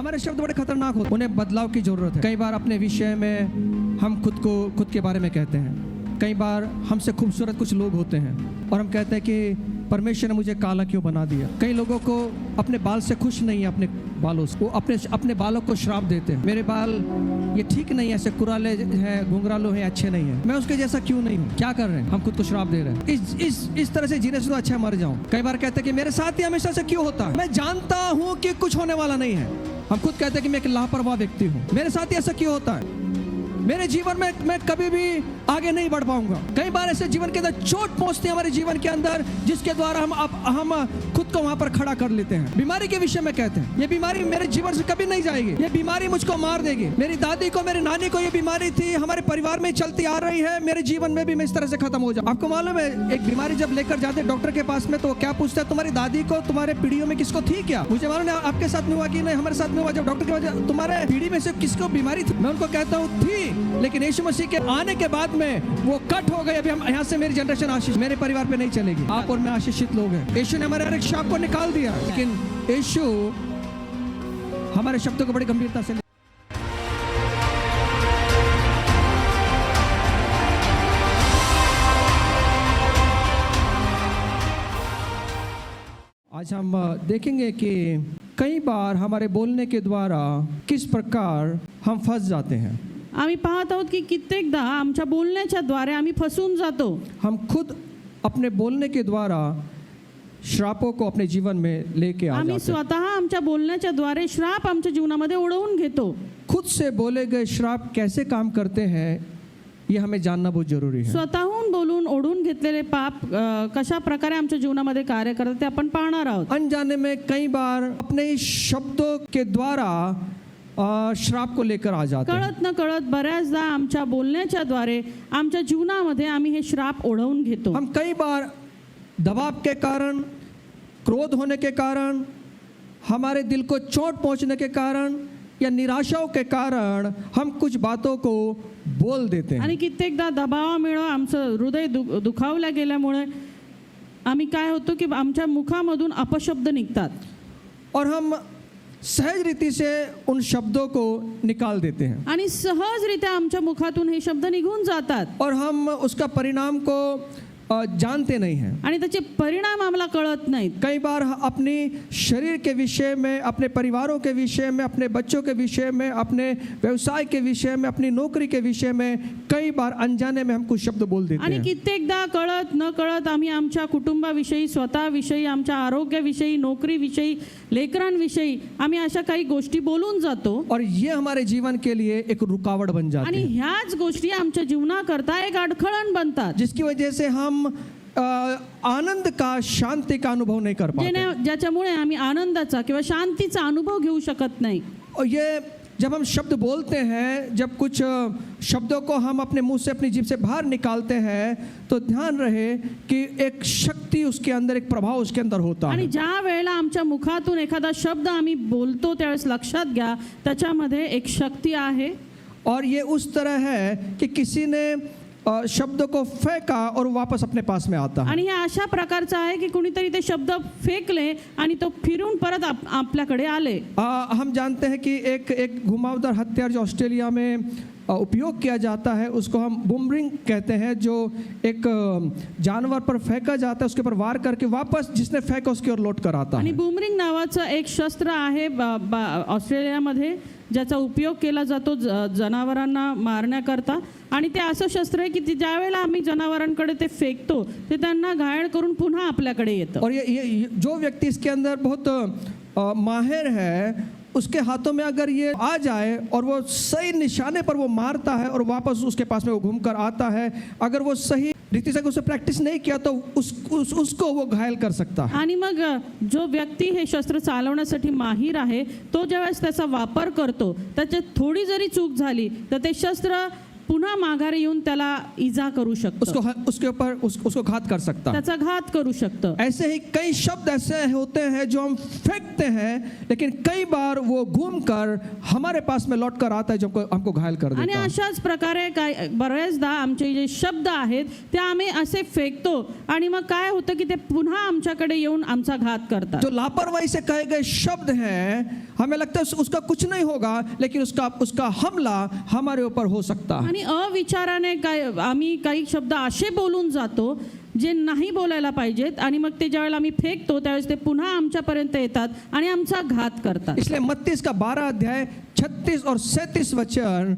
हमारे शब्द बड़े खतरनाक होते हैं, उन्हें बदलाव की जरूरत है। कई बार अपने विषय में हम खुद के बारे में कहते हैं। कई बार हमसे खूबसूरत कुछ लोग होते हैं और हम कहते हैं कि परमेश्वर ने मुझे काला क्यों बना दिया। कई लोगों को अपने बाल से खुश नहीं है, अपने बालों से, वो अपने बालों को श्राप देते हैं। मेरे बाल ये ठीक नहीं है, ऐसे कुराले हैं, घुंघरालू हैं, अच्छे नहीं है, मैं उसके जैसा क्यों नहीं हूँ। क्या कर रहे हैं? हम खुद को श्राप दे रहे हैं। इस तरह से जीने से तो अच्छा मर जाऊं। कई बार कहते हैं कि मेरे साथ ही हमेशा से क्यों होता है, मैं जानता हूँ कि कुछ होने वाला नहीं है। हम खुद कहते हैं कि मैं एक लापरवाह व्यक्ति हूँ, मेरे साथ ही ऐसा क्यों होता है, मेरे जीवन में मैं कभी भी आगे नहीं बढ़ पाऊंगा। कई बार ऐसे जीवन के अंदर चोट पहुंचती है हमारे जीवन के अंदर, जिसके द्वारा हम खुद को वहां पर खड़ा कर लेते हैं। बीमारी के विषय में कहते हैं, ये बीमारी मेरे जीवन से कभी नहीं जाएगी, ये बीमारी मुझको मार देगी। मेरी दादी को, मेरी नानी को ये बीमारी थी, हमारे परिवार में चलती आ रही है, मेरे जीवन में भी मैं इस तरह से खत्म हो जाऊं। आपको मालूम है, एक बीमारी जब लेकर जाते डॉक्टर के पास में, तो क्या पूछता है, तुम्हारी दादी को तुम्हारे पीढ़ियों में किसको थी क्या? मुझे मालूम है आपके साथ में हुआ कि नहीं, हमारे साथ में हुआ। जब डॉक्टर के पास, तुम्हारे पीढ़ी में से किसको बीमारी थी? मैं उनको कहता हूँ थी, लेकिन यीशु मसीह के आने के बाद में वो कट हो गई। अभी हम यहाँ से, मेरी जनरेशन आशीष मेरे परिवार पे नहीं चलेगी। आप और मैं आशीषित लोग हैं। यीशु ने हमारे हर एक शाप को निकाल दिया, लेकिन यीशु हमारे शब्दों को बड़ी गंभीरता से आज हम देखेंगे कि कई बार हमारे बोलने के द्वारा किस प्रकार हम फंस जाते हैं। आम्ही पाहत आहोत की कित्येकदा आमच्या बोलण्याच्या द्वारे आम्ही फसून जातो। हम खुद अपने बोलने के द्वारा श्रापों को अपने जीवन में लेके आ आम्ही जाते हैं। स्वतः आमच्या बोलण्याच्या द्वारे श्राप आमच्या जीवनामध्ये ओढवून घेतो। खुद से बोले गए श्राप कैसे काम करते हैं, ये हमें जानना बहुत जरूरी है। स्वतःहून बोलून ओढून घेतलेले पाप कशा प्रकारे आमच्या जीवनामध्ये कार्य करतात ते आपण पाहणार आहोत। अनजाने में कई बार अपने शब्दों के द्वारा श्राप को लेकर आ जाते हैं। कळत न कळत बऱ्याचदा आमच्या बोलण्याच्या द्वारे आमच्या जीवनामध्ये आम्ही हे श्राप ओढवून घेतो। हम कई बार दबाव के कारण, क्रोध होने के कारण, हमारे दिल को चोट पहुंचने के कारण या निराशाओं के कारण हम कुछ बातों को बोल देते हैं। आणि कित्येकदा दबावामुळे आमचं हृदय दुखावल्या गेल्यामुळे आम्ही काय होतो की आमच्या मुखामधून अपशब्द निघतात और हम सहज रीति से उन शब्दों को निकाल देते हैं आणि सहजरित्या आमच्या मुखातून हे शब्द निघून जातात और हम उसका परिणाम को जानते नहीं हैं। आणि त्याचे परिणाम आम्हाला कळत नाहीत। कई बार अपनी शरीर के विषय में, अपने परिवारों के विषय में, अपने बच्चों के विषय में, अपने व्यवसाय के विषय में, अपनी नौकरी के विषय में कई बार अनजाने में हम कुछ शब्द बोल देते आणि हैं। कित्येकदा कळत न कळत आम्ही आमच्या कुटुंबाविषयी, स्वतःविषयी, आमच्या आरोग्याविषयी, नोकरीविषयी, लेकरांविषयी आम्ही अशा काही गोष्टी बोलून जातो और ये हमारे जीवन के लिए एक रुकावट बन जाती आणि है, ह्याच गोष्टी आमच्या जीवनाकरता एक अडखळण बनतात, जिसकी वजह से हम आनंद का, शांति का अनुभव नहीं कर पाते। ज्याच्यामुळे आम्ही आनंदाचा किंवा शांतीचा अनुभव घेऊ शकत नाही। और ये जब हम शब्द बोलते हैं, जब कुछ शब्दों को हम अपने मुंह से, अपनी जीभ से बाहर निकालते हैं, तो ध्यान रहे कि एक शक्ति उसके अंदर, एक प्रभाव उसके अंदर होता आणि है। ज्या वेळेला आमच्या मुखातून एखादा शब्द आम्ही बोलतो त्यावेळेस लक्षात घ्या त्याच्यामध्ये एक शक्ती आहे। और ये उस तरह है कि किसी ने शब्द को फेंका और वापस अपने पास में आता है। आणि हे अशा प्रकारचं आहे की कुणीतरी ते शब्द फेकले आणि तो फिरून परत आपल्याकडे आले। हम जानते हैं कि एक घुमावदार हथियार जो ऑस्ट्रेलिया में उपयोग किया जाता है, उसको हम बूमरिंग कहते हैं, जो एक जानवर पर फेंका जाता है, उसके ऊपर वार करके वापस जिसने फेंका उसकी ओर लौट कर आता है। आणि बूमरिंग नावाचं एक शस्त्र आहे ऑस्ट्रेलियामध्ये ज्याचा उपयोग केला जातो जनावरांना मारण्याकरता। आणि ते असं शस्त्र आहे की ज्या वेळेला आम्ही जनावरांकडे ते फेकतो ते त्यांना घायल करून पुन्हा आपल्याकडे येतं। और ये जो व्यक्ति इसके अंदर बहुत माहिर है, उसके हाथों में अगर ये आ जाए और वो सही निशाने पर वो मारता है और वापस उसके पास में वो घूमकर आता है, अगर वो सही रीति से उसे प्रैक्टिस नहीं किया तो उसको वो घायल कर सकता है। आणि मग जो व्यक्ती हे शस्त्र चालवण्यासाठी माहिर आहे तो ज्यावेळेस त्याचा वापर करतो, त्याच्यात थोडी जरी चूक झाली तर ते शस्त्र पुन्हा माघारी येऊन त्याला इजा करू शकतं, उसके ऊपर उसको घात कर सकता है। त्याचा घात करू शकतं. ऐसे ही कई शब्द ऐसे होते हैं जो हम फेंकते हैं, लेकिन कई बार वो घूमकर हमारे पास में लौट कर आता है, जो हमको घायल कर आणि देता है। अशाच प्रकारे बऱ्याचदा आमचे जे शब्द आहेत ते आम्ही असे फेकतो आणि मग काय होतं की ते पुन्हा आमच्याकडे येऊन आमचा घात करतात. जो लापरवाही से कहे गए शब्द हैं, हमें लगता है उसका कुछ नहीं होगा, लेकिन उसका हमला हमारे ऊपर हो सकता है। आणि अविचाराने आम्ही काही शब्द असे बोलून जातो जे नाही बोलायला पाहिजेत आणि मग ते ज्यावेळेला आम्ही फेकतो त्यावेळेस ते पुन्हा आमच्यापर्यंत येतात आणि आमचा घात करतात. इसलिए मत्ती का 12 अध्याय 36 और 37 वचन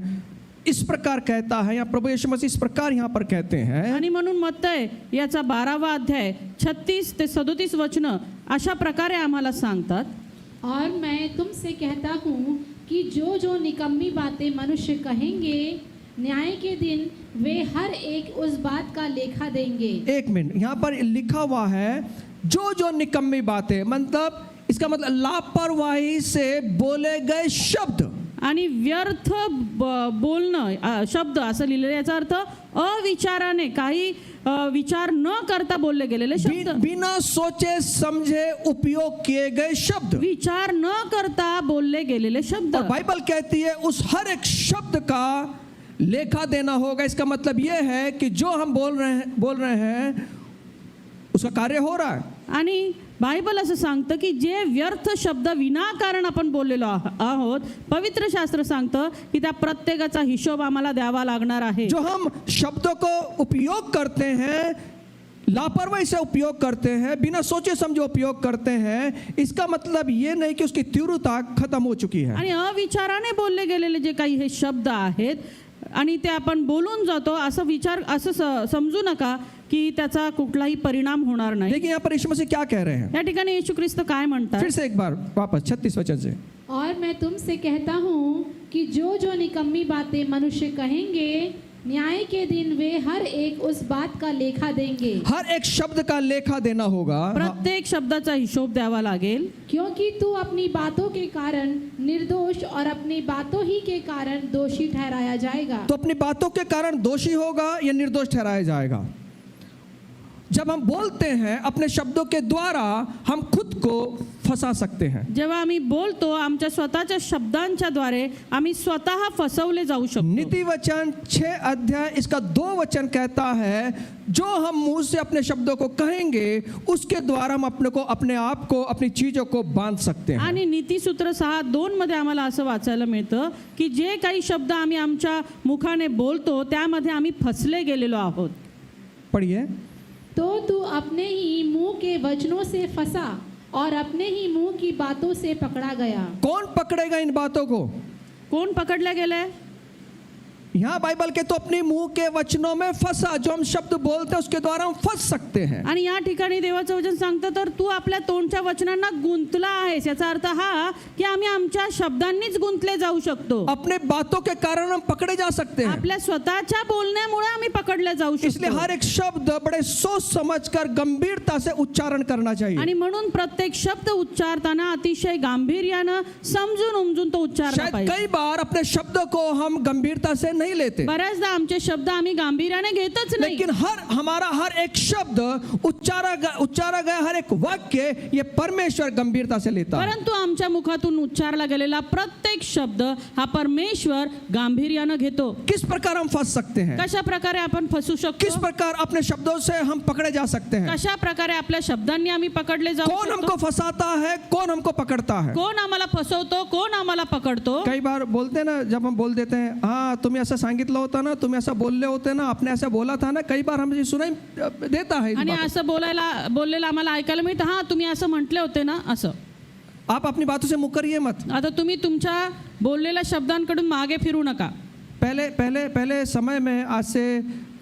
इस प्रकार कहता है, या प्रभु यीशु मसीह इस प्रकार यहाँ पर कहते हैं। आणि म्हणून मत्तय याचा 12वा अध्याय 36 ते 37 वचन अशा प्रकारे आम्हाला सांगतात, और मैं तुमसे कहता हूँ कि जो जो निकम्मी बातें मनुष्य कहेंगे, न्याय के दिन वे हर एक उस बात का लेखा देंगे। एक मिनट, यहाँ पर लिखा हुआ है जो जो निकम्मी बातें, मतलब इसका मतलब लापरवाही से बोले गए शब्द आणि व्यर्थ बोलणं शब्द असं लिहिलेलं, याचा अर्थ अविचाराने काही विचार न करता बोलले गेलेले शब्द, बिना सोचे समझे उपयोग किए गए शब्द, विचार न करता बोलले गेलेले शब्द. और बाइबल कहती है उस हर एक शब्द का लेखा देना होगा। इसका मतलब यह है कि जो हम बोल रहे हैं उसका कार्य हो रहा है। आणि बायबल असं सांगतं की जे व्यर्थ शब्द विनाकारण आपण बोललेलो आहोत, पवित्र शास्त्र सांगतं की त्या प्रत्येकाचा हिशोब आम्हाला द्यावा लागणार आहे. जो हम शब्दों को उपयोग करते हैं, लापरवाही से उपयोग करते हैं, बिना सोचे समझे उपयोग करते हैं, इसका मतलब ये नहीं कि उसकी तीव्रता खत्म हो चुकी है। आणि अविचाराने बोलले गेलेले जे काही हे शब्द आहेत आणि ते आपण बोलून जातो असं समजू नका की त्याचा कुठलाही परिणाम होणार नाही. देखिए यहाँ पर यीशु मसीह क्या कह रहे हैं, या ठिकाणी येशू ख्रिस्त काय म्हणतात, फिर से एक बार वापस 36 वचन से, और मैं तुमसे कहता हूँ कि जो जो निकम्मी बातें मनुष्य कहेंगे, न्याय के दिन वे हर एक उस बात का लेखा देंगे। हर एक शब्द का लेखा देना होगा। प्रत्येक शब्दाचा हिशोब द्यावा लागेल, क्योंकि तू अपनी बातों के कारण निर्दोष और अपनी बातों ही के कारण दोषी ठहराया जाएगा। तो अपनी बातों के कारण दोषी होगा या निर्दोष ठहराया जाएगा। जब हम बोलते हैं अपने शब्दों के द्वारा हम खुद को फंसा सकते हैं। जेव्हा आम्ही बोलतो आमच्या स्वतःच्या शब्दांच्या द्वारे आम्ही स्वतः फसवले जाऊ शकतो. नीति वचन 6 अध्याय इसका 2 वचन कहता है, जो हम मुंह से अपने शब्दों को कहेंगे उसके द्वारा हम अपने आप को अपनी चीजों को बांध सकते हैं। आणि नीतिसूत्र 6:2 मध्ये आम्हाला असं वाचायला मिळतं की जे काही शब्द आम्ही आमच्या मुखाने बोलतो त्यामध्ये आम्ही फसले गेलेलो आहोत. पढ़िए, तो तू अपने ही मुंह के वचनों से फंसा और अपने ही मुंह की बातों से पकड़ा गया। कौन पकड़ेगा इन बातों को? कोण पकडले गेले? यहाँ बाइबल के तो अपने मुंह के वचनों में फंसा, जो हम शब्द बोलते हैं उसके द्वारा हम फंस सकते हैं। आणि या ठिकाणी देवाचं वचन सांगतं तर तू आपल्या तोंडच्या वचनांना गुंतला आहेस, याचा अर्थ हा की आम्ही आमच्या शब्दांनीच गुंतले जाऊ शकतो. अपने बातों के कारण हम पकड़े जा सकते हैं। आपल्या स्वतःच्या बोलण्यामुळे आम्ही पकडले जाऊ इसलिए शकतो. हर एक शब्द बड़े सोच समझकर गंभीरता से उच्चारण करना चाहिए। आणि म्हणून प्रत्येक शब्द उच्चारताना अतिशय गांभीर्यानं समजून उमजून तो उच्चारला शायद पाहिजे. कई बार अपने शब्दों को हम गंभीरता से नहीं लेते, बऱ्याचदा आमचे शब्द आम्ही गांभीर्याने घेतच नाही, लेकिन हमारा हर एक शब्द उच्चारा गया हर एक वाक्य ये परमेश्वर गंभीरता से लेता है। परंतु आमच्या मुखातून उच्चारला गेलेला प्रत्येक शब्द हा परमेश्वर गांभीर्यानं घेतो. किस प्रकार हम फंस सकते हैं? कशा प्रकारे आपण फसू किस शकतो? प्रकार अपने शब्दों से हम पकड़े जा सकते हैं? कशा प्रकारे आपल्या शब्दांनी आम्ही पकडले जाऊ कौन हमको शकतो? फंसाता है, कौन हमको पकड़ता है? कोण आम्हाला फसवतो, कोण आम्हाला पकडतो? कई बार बोलते हैं ना, जब हम बोल देते हैं हाँ तुम्हें ऐसा सांगितलं होता ना, तुम्हें ऐसा बोलले होते ना, आपने ऐसा बोला था ना, कई बार हमें सुनाई देता है। आणि असं बोललेलं आम्हाला ऐकायला मिळतं, हा तुम्ही असं म्हटले होते ना असं. आप अपनी बातों से मुकरिए मत। आता तुम्ही तुमच्या बोललेल्या शब्दांकडून मागे फिरू नका. पहले समय में, आज से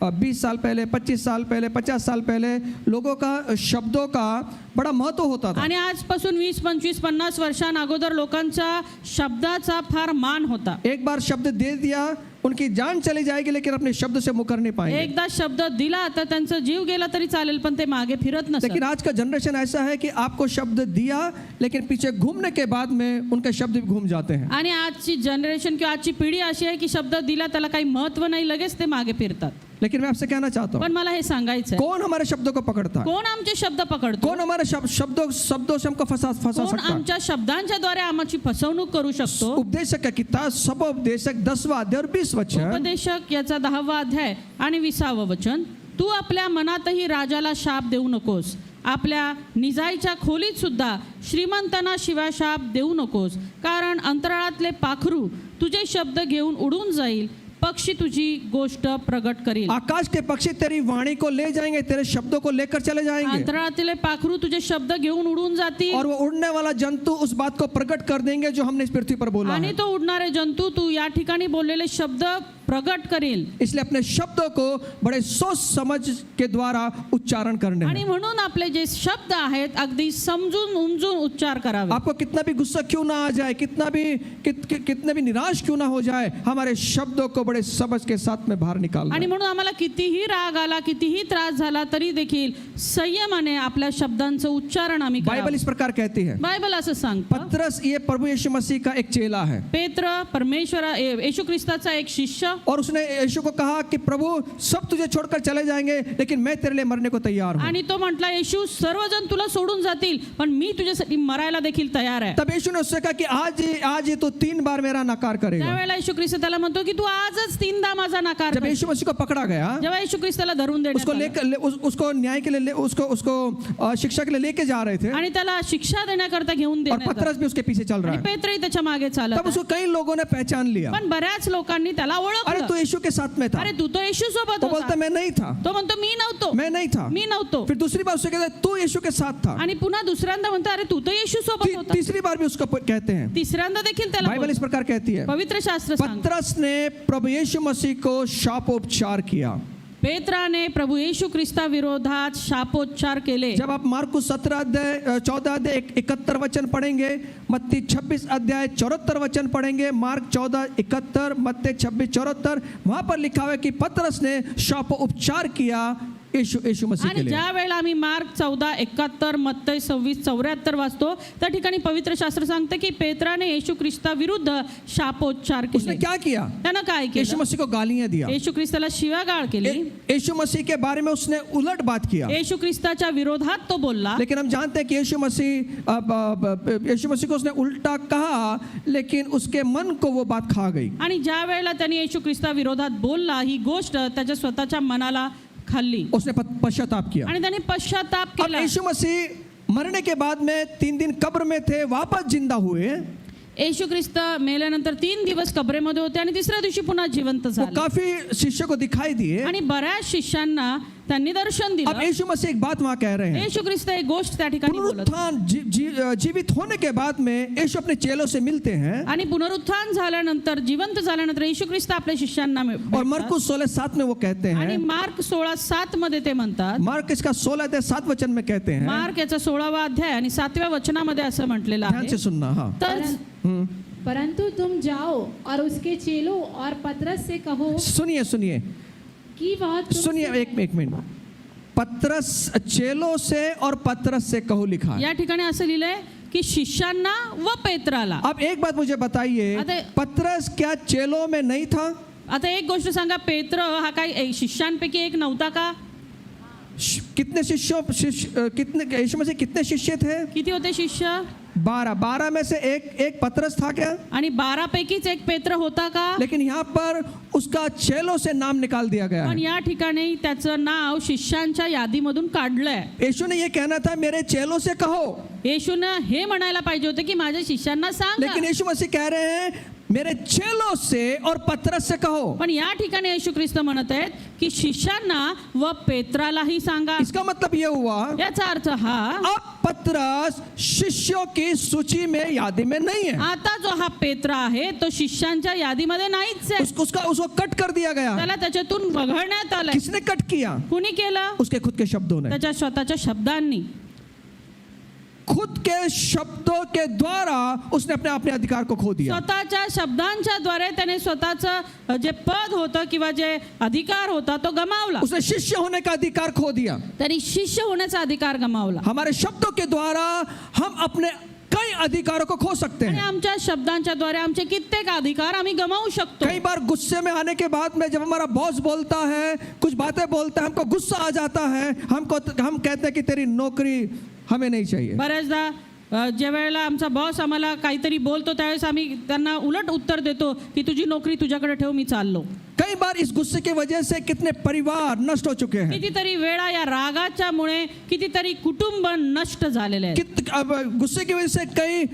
20 साल पहले, 25 साल पहले, 50 साल पहले लोगों का शब्दों का बड़ा महत्व होता था। आणि आजपासून 20, 25, 50 वर्षांअगोदर लोकांचा शब्दाचा फार मान होता. एक बार शब्द दे दिया उनकी जान चली जाएगी लेकिन अपने शब्द से मुकर नहीं पाएंगे। एकदा शब्द दिला तर त्यांचा जीव गेला तरी चालेल, पण ते मागे फिरत नसतात. लेकिन आज का जनरेशन ऐसा है कि आपको शब्द दिया लेकिन पीछे घूमने के बाद में उनके शब्द भी घूम जाते हैं। आणि आजची जनरेशन किंवा आजची पिढी अशी आहे की शब्द दिला त्याला काही महत्व नाही, लगेच ते मागे फिरतात. लेकिन मैं आपसे कहना चाहता हूँ, पण मला हे सांगायचं आहे, कौन हमारे शब्दों को पकड़ता है? कोण आमचे शब्द पकडतो, कौन हमारे शब्दों से हमको फंसा कोण सकता है? आमच्या शब्दांच्या द्वारे आमची फसवणूक करू शकतो. उपदेशक का किताब सबोपदेशक 10वां अध्याय और 20 वचन। उपदेशक याचा 10वा अध्याय आणि 20वा वचन. तू आपल्या मनातही राजाला शाप देऊ नकोस, आपल्या निजाईच्या खोलीत सुद्धा श्रीमंतांना शिवाय शाप देऊ नकोस, कारण अंतराळातले पाखरू तुझे शब्द घेऊन उडून जाईल, पक्षी तुझी गोष्ट प्रगट करील. आकाश के पक्षी तेरी वाणी को ले जाएंगे, तेरे शब्दों को लेकर चले जाएंगे, अंतराळातले पाखरू तुझे शब्द घेऊन उडून जातील, और वो उड़ने वाला जंतु उस बात को प्रकट कर देंगे जो हमने इस पृथ्वी पर बोला आणि है। तो उडणारे जंतू तू या ठिकाणी बोललेले शब्द प्रगट करेल. इसलिए अपने शब्दों को बड़े सोच समझ के द्वारा उच्चारण करने आणि हैं। म्हणून आपले जे शब्द आहेत अगदी समजून उमजून उच्चार करावे. आपको कितना भी गुस्सा क्यों ना आ जाए, कितने भी निराश क्यों ना हो जाए, हमारे शब्दों को बड़े समझ के साथ में बाहर निकालना आणि है। म्हणून आम्हाला कितीही राग आला, कितीही त्रास झाला तरी देखील संयमाने आपल्या शब्दांचं उच्चारण आम्ही बाइबल करावं. इस प्रकार कहती है। बायबल असं सांगतं, पतरस ये प्रभु यीशु मसीह का एक चेला है, पेत्र परमेश्वर येशू ख्रिस्ताचा एक शिष्य, और उसने यीशु को कहा कि प्रभु सब तुझे छोड़कर चले जाएंगे लेकिन मैं तेरे लिए मरने को तैयार हूँ। आणि तो म्हटला येशू सर्वजण तुला सोडून जातील पण मी तुझ्यासाठी मरायला देखील तयार आहे. तब यीशु ने उससे कहा कि आज ये तो 3 बार मेरा नकार करेगा। त्यावेळेला येशू ख्रिस्त त्याला म्हणतो की तू आजच 3दा माझा नकार जब कर. यीशु मसीह को पकड़ा गया, जेव्हा येशू ख्रिस्ताला धरून उसको देण्यात आलं उसको न्याय के लिए उसको शिक्षा के लिए लेके जा रहे थे, आणि त्याला शिक्षा देण्याकरता घेऊन और देण्यात आलं. पतरस भी उसके पीछे चल रहा आणि है। पेत्रही त्याच्या मागे चालत तब उसको कई लोगों ने पहचान लिया, पण बऱ्याच लोकांनी त्याला अरे ओळखलं. तू यीशु के साथ में था। अरे तू तो येशू सोबत तो बोलता होता. मैं नहीं था, तो म्हणतो मी नव्हतो, मैं नहीं था। मी नव्हतो. फिर दूसरी बार उससे कहते तू यीशु के साथ था। आणि पुन्हा दुसऱ्यांदा म्हणतो अरे तू तर येशू सोबत होता. तीसरी बार भी उसको कहते हैं। तिसऱ्यांदा देखील त्याला बाइबल इस बोलतो. प्रकार कहती है, पवित्र शास्त्र सांगतं, पतरस ने प्रभु यीशु मसीह को शापोपचार किया। पेत्राने प्रभू येशू ख्रिस्ता विरोधात शापोच्चार केले. जब आप मार्कुस 14 अध्याय 71 वचन पढ़ेंगे, मत्ती 26 अध्याय 74 वचन पढ़ेंगे, मार्क 14:71, मत्ती 26:74, वहां पर लिखा हुआ है कि पतरस ने शापोपचार किया यीशु मसीह के आणि लिए। ज्या वेळेला आम्ही मार्क 14:71, मत्ती 26:74 वाचतो त्या ठिकाणी पवित्र शास्त्र सांगते की पेत्राने येशू ख्रिस्ता विरुद्ध शापोच्चार उसने केले. क्या किया? त्यानं काय यीशु केलं? मसीह को गालियां दिया, येशू ख्रिस्ताला शिव्यागाळ केली. यीशु मसीह के बारे में उसने उलट बात किया। येशू ख्रिस्ताच्या विरोधात तो बोलला. लेकिन हम जानते हैं कि यीशु मसीह को उसने उल्टा कहा, लेकिन उसके मन को वो बात खा गई। आणि ज्या वेळेला त्यांनी येशू ख्रिस्ता विरोधात बोलला ही गोष्ट त्याच्या स्वतःच्या मनाला खाल्ली उसने पश्चाताप किया। आणि त्याने पश्चाताप अब केला. यीशु मसीह मरने के बाद में 3 दिन कब्र में थे, वापस जिंदा हुए। येशू ख्रिस्त मेल्यानंतर 3 दिवस कबरेमध्ये होते आणि तिसऱ्या दिवशी पुन्हा जिवंत वो झाले काफी शिष्यों को दिखाई दिए। आणि बऱ्याच शिष्यांना त्यांनी दर्शन अब दिलं. यीशु मसीह एक बात वहां कह रहे हैं, येशू ख्रिस्त एक गोष्ट त्या ठिकाणी बोलत पुनरुत्थान जीवित होने के बाद में यीशु अपने चेलों से मिलते हैं, आणि पुनरुत्थान झाल्यानंतर जिवंत झाल्यानंतर येशू ख्रिस्त आपल्या शिष्यांना और भेटतात. मरकुस 16:7 में वो कहते आणि हैं, मार्क 16:7 मध्ये ते म्हणतात. मार्क इसका 16 अध्याय 7 वचन में कहते हैं, मार्क याचा 16वा अध्याय आणि 7व्या वचनामध्ये असं म्हटलेलं ध्यान से आहे. सुनना। हाँ, तर परंतु तुम जाओ और उसके चेलों और पतरस से कहो सुनिए कि वह तुमसे एक मिनट। पतरस चेलों से और पतरस से कहो लिखा है। या ठिकाणी असं लिहिलंय की शिष्यांना व पेत्राला. अब एक बात मुझे बताइए, अरे- पतरस क्या चेलों में नहीं था? आता एक गोष्ट सांगा, पेत्र हा काय शिष्यांपैकी एक नव्हता का? कितने यीशु मसीह कितने शिष्य थे? किती होते शिष्य? 12 में से एक पतरस था क्या? आणि 12 पैकीच एक पेत्र होता का? लेकिन यहाँ पर उसका चेलों से नाम निकाल दिया गया पण है। या ठिकाणी त्याचं नाव शिष्यांच्या यादीमधून काढलंय. यीशु ने ये कहना था मेरे चेलों से कहो, येशूनं हे म्हणायला पाहिजे होते की माझ्या शिष्यांना सांगा. लेकिन यीशु मसीह कह रहे हैं मेरे चेलों से और पतरस से कहो। पण या ठिकाणी येशू ख्रिस्त म्हणत आहेत की शिष्यांना व पेत्रालाही सांगा. इसका मतलब ये हुआ याचा अर्थ हा, अब पतरस शिष्यों की सूची में यादी में नहीं है। आता जो हा पेत्र आहे तो शिष्यांच्या यादीमध्ये नाहीच आहे. उसको कट कर दिया गया। त्याला त्याच्यातून वगळण्यात आलंय. किसने कट किया? कुणी केलं? उसके खुद के शब्दों ने। त्याच्या स्वतःच्या शब्दांनी. खुद के शब्दों के द्वारा उसने अपने अधिकार को खो दिया। स्वतःच्या शब्दांच्या द्वारे त्याने स्वतःचं जे पद होतं किंवा जे अधिकार होता तो गमावला. उसने शिष्य होने का अधिकार खो दिया। त्यांनी शिष्य होण्याचा अधिकार गमावला. हमारे शब्दों के द्वारा हम अपने कई अधिकारों को खो सकते आणि हैं। आमच्या शब्दांच्या द्वारे आमचे कित्येक अधिकार आम्ही गमावू शकतो. कई बार गुस्से में आने के बाद में जब हमारा बॉस बोलता है, कुछ बातें बोलता है, हमको गुस्सा आ जाता है, हम कहते हैं कि तेरी नौकरी हमें नहीं चाहिए। बऱ्याचदा ज्या वेळेला आमचा बॉस आम्हाला काहीतरी बोलतो त्यावेळेस आम्ही त्यांना उलट उत्तर देतो की तुझी नोकरी तुझ्याकडे ठेव, मी चाललो. कई बार इस गुस्से की वजह से कितने परिवार नष्ट हो चुके हैं। कितीतरी वेळा या रागाच्या मुळे कितीतरी कुटुंब नष्ट झालेले आहेत. अब गुस्से की वजह से कई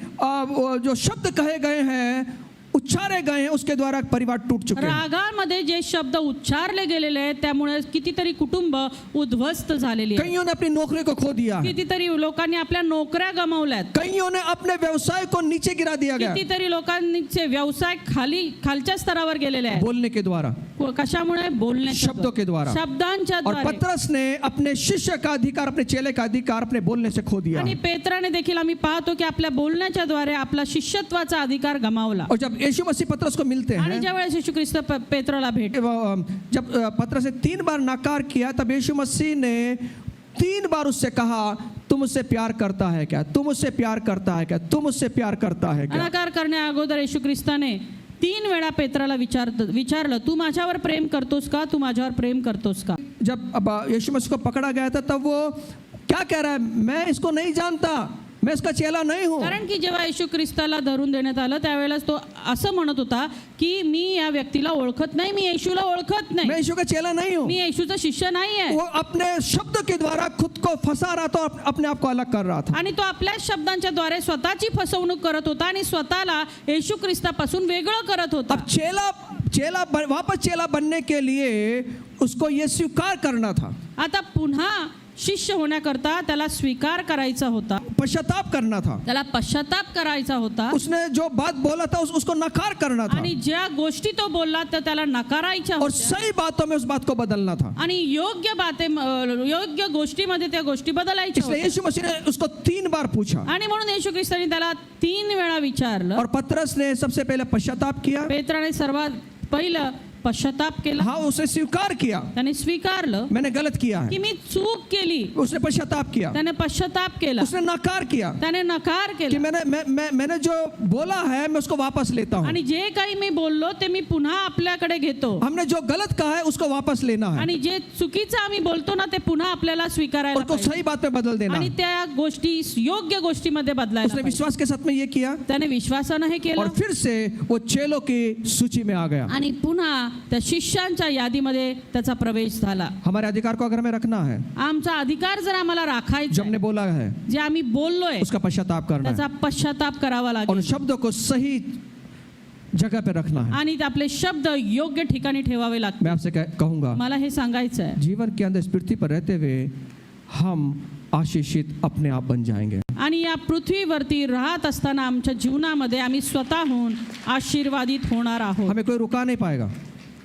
जो शब्द कहे गए हैं, उच्चारे गए हैं, उसके द्वारा परिवार टूट चुके हैं। रागामध्ये जे शब्द उच्चारले गेलेले आहेत त्यामुळे कितीतरी कुटुंब उद्ध्वस्त झालेली आहेत. कईयों ने अपनी नौकरी को खो दिया है। कितीतरी लोकांनी आपल्या नोकऱ्या गमावल्यात. कईयों ने अपने व्यवसाय को नीचे गिरा दिया गया कितीतरी लोकांचे व्यवसाय खालच्या स्तरावर गेलेले आहेत. बोलने के द्वारा, कशामुळे? बोलण्याच्या शब्दों के द्वारा। शब्दांच्या और द्वारे. पतरस ने अपने शिष्य का अधिकार, अपने चेले का अधिकार अपने बोलने से खो दिया आणि है। पेत्राने देखील आम्ही पाहतो की आपल्या बोलण्याच्या द्वारे आपला शिष्यत्वाचा अधिकार गमावला. और जब यीशु मसीह पतरस को मिलते आणि हैं, ज्या वेळेस येशू ख्रिस्त पेत्राला भेट जब पतरस ने 3 बार नकार किया, तब यीशु मसीह ने 3 बार उससे कहा, तुम मुझसे प्यार करता है क्या? तुम मुझसे प्यार करता है क्या? तुम मुझसे प्यार करता है क्या? नकार करण्या अगोदर येशू ख्रिस्ताने 3 वेळा पेत्राला विचारलं, तू माझ्यावर प्रेम करतोस का? तू माझ्यावर प्रेम करतोस का? जब अब यीशु मसीह को पकड़ा गया था, तब वो क्या कह रहा है? मैं इसको नहीं जानता, मैं इसका चेला नहीं हूँ। कारण की जेव्हा येशू ख्रिस्ताला धरून देण्यात आलं त्यावेळेला तो असं म्हणत होता की मी या व्यक्तीला ओळखत नाही, मी येशूला ओळखत मैं नाही, यीशु का चेला नहीं हूँ। मी येशूचा शिष्य नाही आहे. वो अपने शब्द के द्वारा खुद को फंसा रहा था, अपने आप को अलग कर रहा था। आणि तो आपल्या शब्दांच्या द्वारे स्वतःची फसवणूक करत होता आणि स्वतःला येशू ख्रिस्तापासून वेगळं करत होता. अब वापस चेला बनने के लिए उसको ये स्वीकार करना था, आता पुन्हा शिष्य होण्याकरता त्याला स्वीकार करायचा होता, पश्चाताप करना था। त्याला पश्चाताप करायचा होता. उसने जो बात बोला था उसको नकार करना था, आणि ज्या गोष्टी तो बोलला तर त्याला नकारायच्या और होत्या सही बातों में उस बात को बदलना था। आणि योग्य गोष्टीमध्ये त्या गोष्टी बदलायच्या इसलिए होत्या. यीशु मसीह ने उसको 3 बार पूछा, आणि म्हणून येशू ख्रिस्ताने त्याला 3 वेळा विचारलं. और पतरस ने सबसे पहले पश्चाताप किया। पेत्राने सर्वात पहिलं पश्चाताप केला. हाँ, उसने स्वीकार किया, त्याने स्वीकारलं मैंने गलत किया की है। मी चूक केली. उसने पश्चाताप किया, त्याने पश्चाताप केला. उसने नकार किया त्याने नकार कि केला मैंने जो बोला है मैं उसको वापस लेता हूँ। आणि जे काही मी बोललो ते मी पुन्हा आपल्याकडे घेतो. हमने जो गलत कहा है उसको वापस लेना है, आणि जे चुकीचं आम्ही बोलतो ना ते पुन्हा आपल्याला स्वीकारायला उसको पाहिजे. सही बात में बदल देना आणि है। त्या गोष्टी योग्य गोष्टीमध्ये बदलायला उसने पाहिजे. विश्वास के साथ में ये किया, त्याने विश्वासानं हे और केलं फिर से वो चेलों की सूची में आ गया। आणि पुन्हा त्या शिष्यांच्या यादीमध्ये त्याचा प्रवेश झाला. हमारे अधिकार को अगर हमें रखना है, आमचा अधिकार जर आम्हाला जो राखायचा हमने बोला है जे आम्ही बोललोय उसका पश्चाताप करना है, त्याचा पश्चाताप करावा और लागेल शब्दों को सही जगह पे रखना है। आणि आपले शब्द योग्य ठिकाणी ठेवावे लागतील. मैं आपसे कहूंगा, मला हे सांगायचं आहे. जीवन के अंदर इस पृथ्वी पर रहते हुए हम आशीषित अपने आप बन जाएंगे। आणि या पृथ्वीवरती राहत असताना आमच्या जीवनामध्ये आम्ही स्वतःहून आशीर्वादित होणार आहोत. हमें कोई रुका नहीं पाएगा।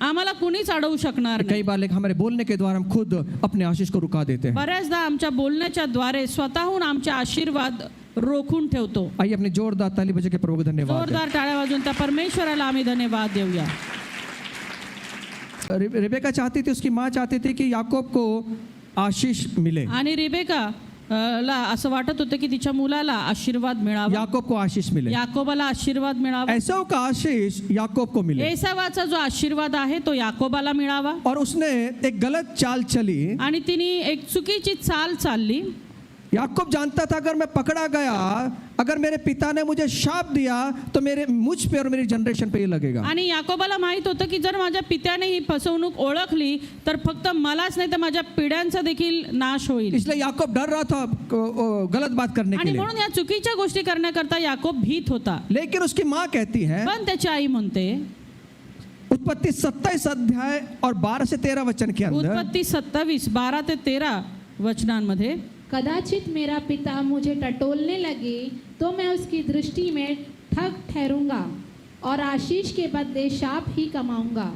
आम्हाला कुणीच अडवू शकणार कई नाही. बार लेकिन हमारे बोलने के द्वारा हम खुद अपने आशीष को रुका देते हैं। बऱ्याचदा आमच्या बोलण्याच्या द्वारे स्वतःहून आमचे आशीर्वाद रोखून ठेवतो. आइए अपनी जोरदार ताली बजा के प्रभु को धन्यवाद दें। जोरदार टाळ्या वाजवून त्या परमेश्वराला आम्ही धन्यवाद देऊया. रिबेका चाहती थी, उसकी माँ चाहती थी कि याकूब को आशीष मिले, आणि रिबेका ला असं वाटत होतं की तिच्या मुलाला आशीर्वाद मिळावा, याकूब को आशीष मिले, याकोबाला आशीर्वाद मिळावा, एसाव का आशीष याकूब को मिले। एसावाचा जो आशीर्वाद आहे तो याकोबाला मिळावा. और उसने एक गलत चाल चली। आणि तिने एक चुकीची चाल चालली. याकूब जानता था अगर मैं पकड़ा गया, अगर मेरे पिता ने मुझे शाप दिया तो मुझ पे और मेरी जनरेशन पे ये लगेगा। आणि याकोबाला माहित होतं की जर माझ्या पित्याने ही फसवणूक ओळखली तर फक्त मलाच नाही तर माझ्या पिढ्यांचा देखील नाश होईल. इसलिए याकूब डर रहा था गलत बात करने के आणि लिए। म्हणून या चुकीच्या गोष्टी करण्याकरता याकोब भीत होता. लेकिन उसकी माँ कहती है, पण त्याची आई म्हणते उत्पत्ति 27 अध्याय और 12 से 13 वचन के अंदर, उत्पत्ती 27 12 ते 13 वचनांमध्ये, कदाचित मेरा पिता मुझे टटोलने लगे तो मैं उसकी दृष्टि में ठग ठहरूंगा और आशीष के बदले शाप ही कमाऊंगा।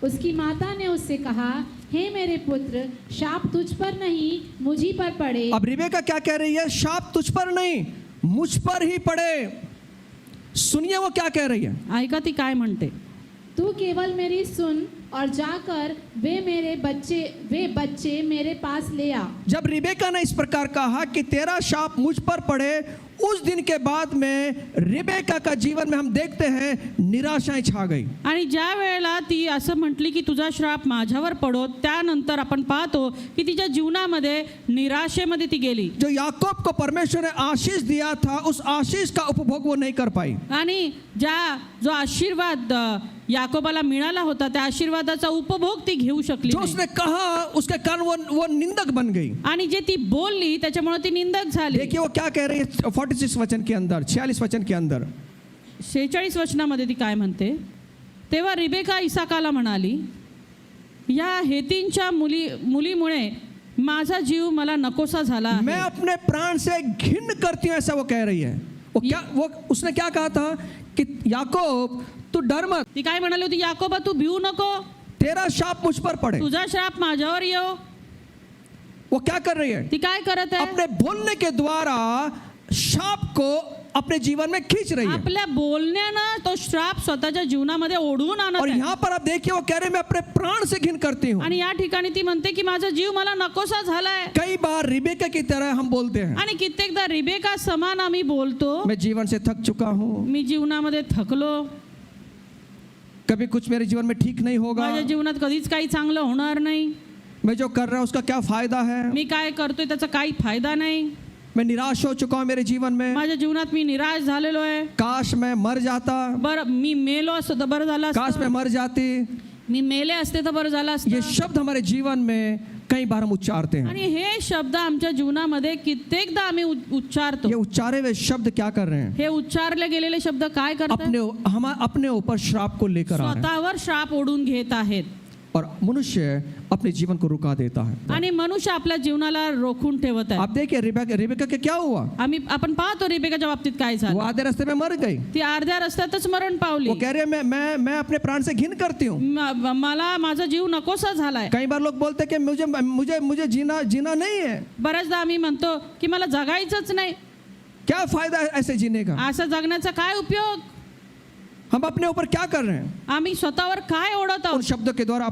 उसकी माता ने उससे कहा, हे मेरे पुत्र, शाप तुझ पर नहीं मुझी पर पड़े। अब रिबेका क्या कह रही है? शाप तुझ पर नहीं, मुझ पर ही पड़े। सुनिए वो क्या कह रही है। ऐका ती काय म्हणते. तू केवल मेरी सुन और जाकर वे बच्चे मेरे पास ले आ। जब रिबेका ने इस प्रकार कहा कि तेरा शाप मुझ पर पड़े, उस दिन के बाद में रिबेका का जीवन में हम देखते हैं निराशाएं छा गई। आणि ज्या वेळेला ती असं म्हटली की तुझा श्राप माझ्यावर पडो, त्यानंतर आपण पाहतो की तिच्या जीवनामध्ये निराशेमध्ये ती गेली. जो याकूब को परमेश्वर ने आशीष दिया था, उस आशीष का उपभोग वो नहीं कर पाई। आणि जो आशीर्वाद याकोबाला मिळाला होता, त्या आशीर्वादाचा उपभोग ती घेऊ शकली जो नाही. उसने कहा उसके कारण वो निंदक बन गई। आणि जे ती बोलली त्याच्यामुळे ती निंदक झाली. देखिए वो क्या कह रही है 46 वचन के अंदर, 46 वचन के अंदर। 46 वचनामध्ये ती काय म्हणते, तेव्हा रिबेका इसाकाला म्हणाली, या हेतींच्या मुलीमुळे माझा जीव मला नकोसा झाला आहे. मैं अपने प्राण से घिन करती हूं, ऐसा वो कह रही है। वो उसने क्या कहा था कि याकूब तू डर मत, ती काय म्हणाली होती, याकोबा तू भिवू नको, तेरा शाप मुझ पर पड़े। तुझा श्राप माझ्यावर येऊ. वो क्या कर रही है? ती काय करत आहे, अपने बोलने के द्वारा शाप को अपने जीवन में खींच रही है। आपल्या बोलण्यानं तो श्राप स्वतःच्या जीवनामध्ये ओढून आणत और आहे. यहाँ पर आप देखिए वो कह रहे हैं मैं अपने प्राण से घिन करती हूँ। आणि या ठिकाणी ती म्हणते की माझा जीव मला नकोसा झालाय. कई बार रिबेका की तरह हम बोलते हैं, आणि कित्येकदा रिबेका समान आम्ही बोलतो, मैं जीवन से थक चुका हूँ, मी जीवनामध्ये थकलो, कभी कुछ मेरे जीवन में ठीक नहीं होगा, माझ्या जीवनात कधीच काही चांगलं होणार नाही, मैं जो कर रहा हूँ उसका क्या फायदा है, मी काय करतोय त्याचा काही फायदा नाही, मैं निराश हो चुका हूँ मेरे जीवन में, माझ्या जीवनात मी निराश झालेलो आहे, काश मैं मर जाता, बरं मी मेलो असतो तर बरं झालं काश मैं असतं, मर जाती। मी मेले असते तर बरं झालं ये असतं. शब्द हमारे जीवन में कई बार हम उच्चारते हैं। आणि हे शब्द आमच्या जीवनामध्ये कित्येकदा आम्ही उच्चारतो. ये उच्चारे हुए शब्द क्या कर रहे हैं? हे उच्चारले गेलेले शब्द काय करतात, हम अपने ऊपर श्राप को लेकर आ रहे हैं स्वतःवर श्राप ओढून घेत आहेत. और मनुष्य अपने जीवन को रुका देता है। आणि मनुष्य आपल्या जीवनाला रोखून ठेवत आहे. आप देखिए रिबेका के क्या हुआ? आपण पाहतो रिबेकाच्या बाबतीत काय वो झालं. आधे रास्ते में मर गई। ती अर्ध्या रस्त्यातच मरण पावली. वो कह रहे हैं मैं अपने प्राण से घिन करती हूँ। मला माझा जीव नकोसा झालाय. कई बार लोग बोलते हैं कि मुझे जीना नहीं है। बऱ्याचदा आम्ही म्हणतो की मला जगायचंच नाही. क्या फायदा है ऐसे जीने का? असं जगण्याचा काय उपयोग. हम अपने ऊपर क्या कर रहे हैं? आम्ही स्वतःवर काय ओढत उन आहोत. शब्दों के द्वारा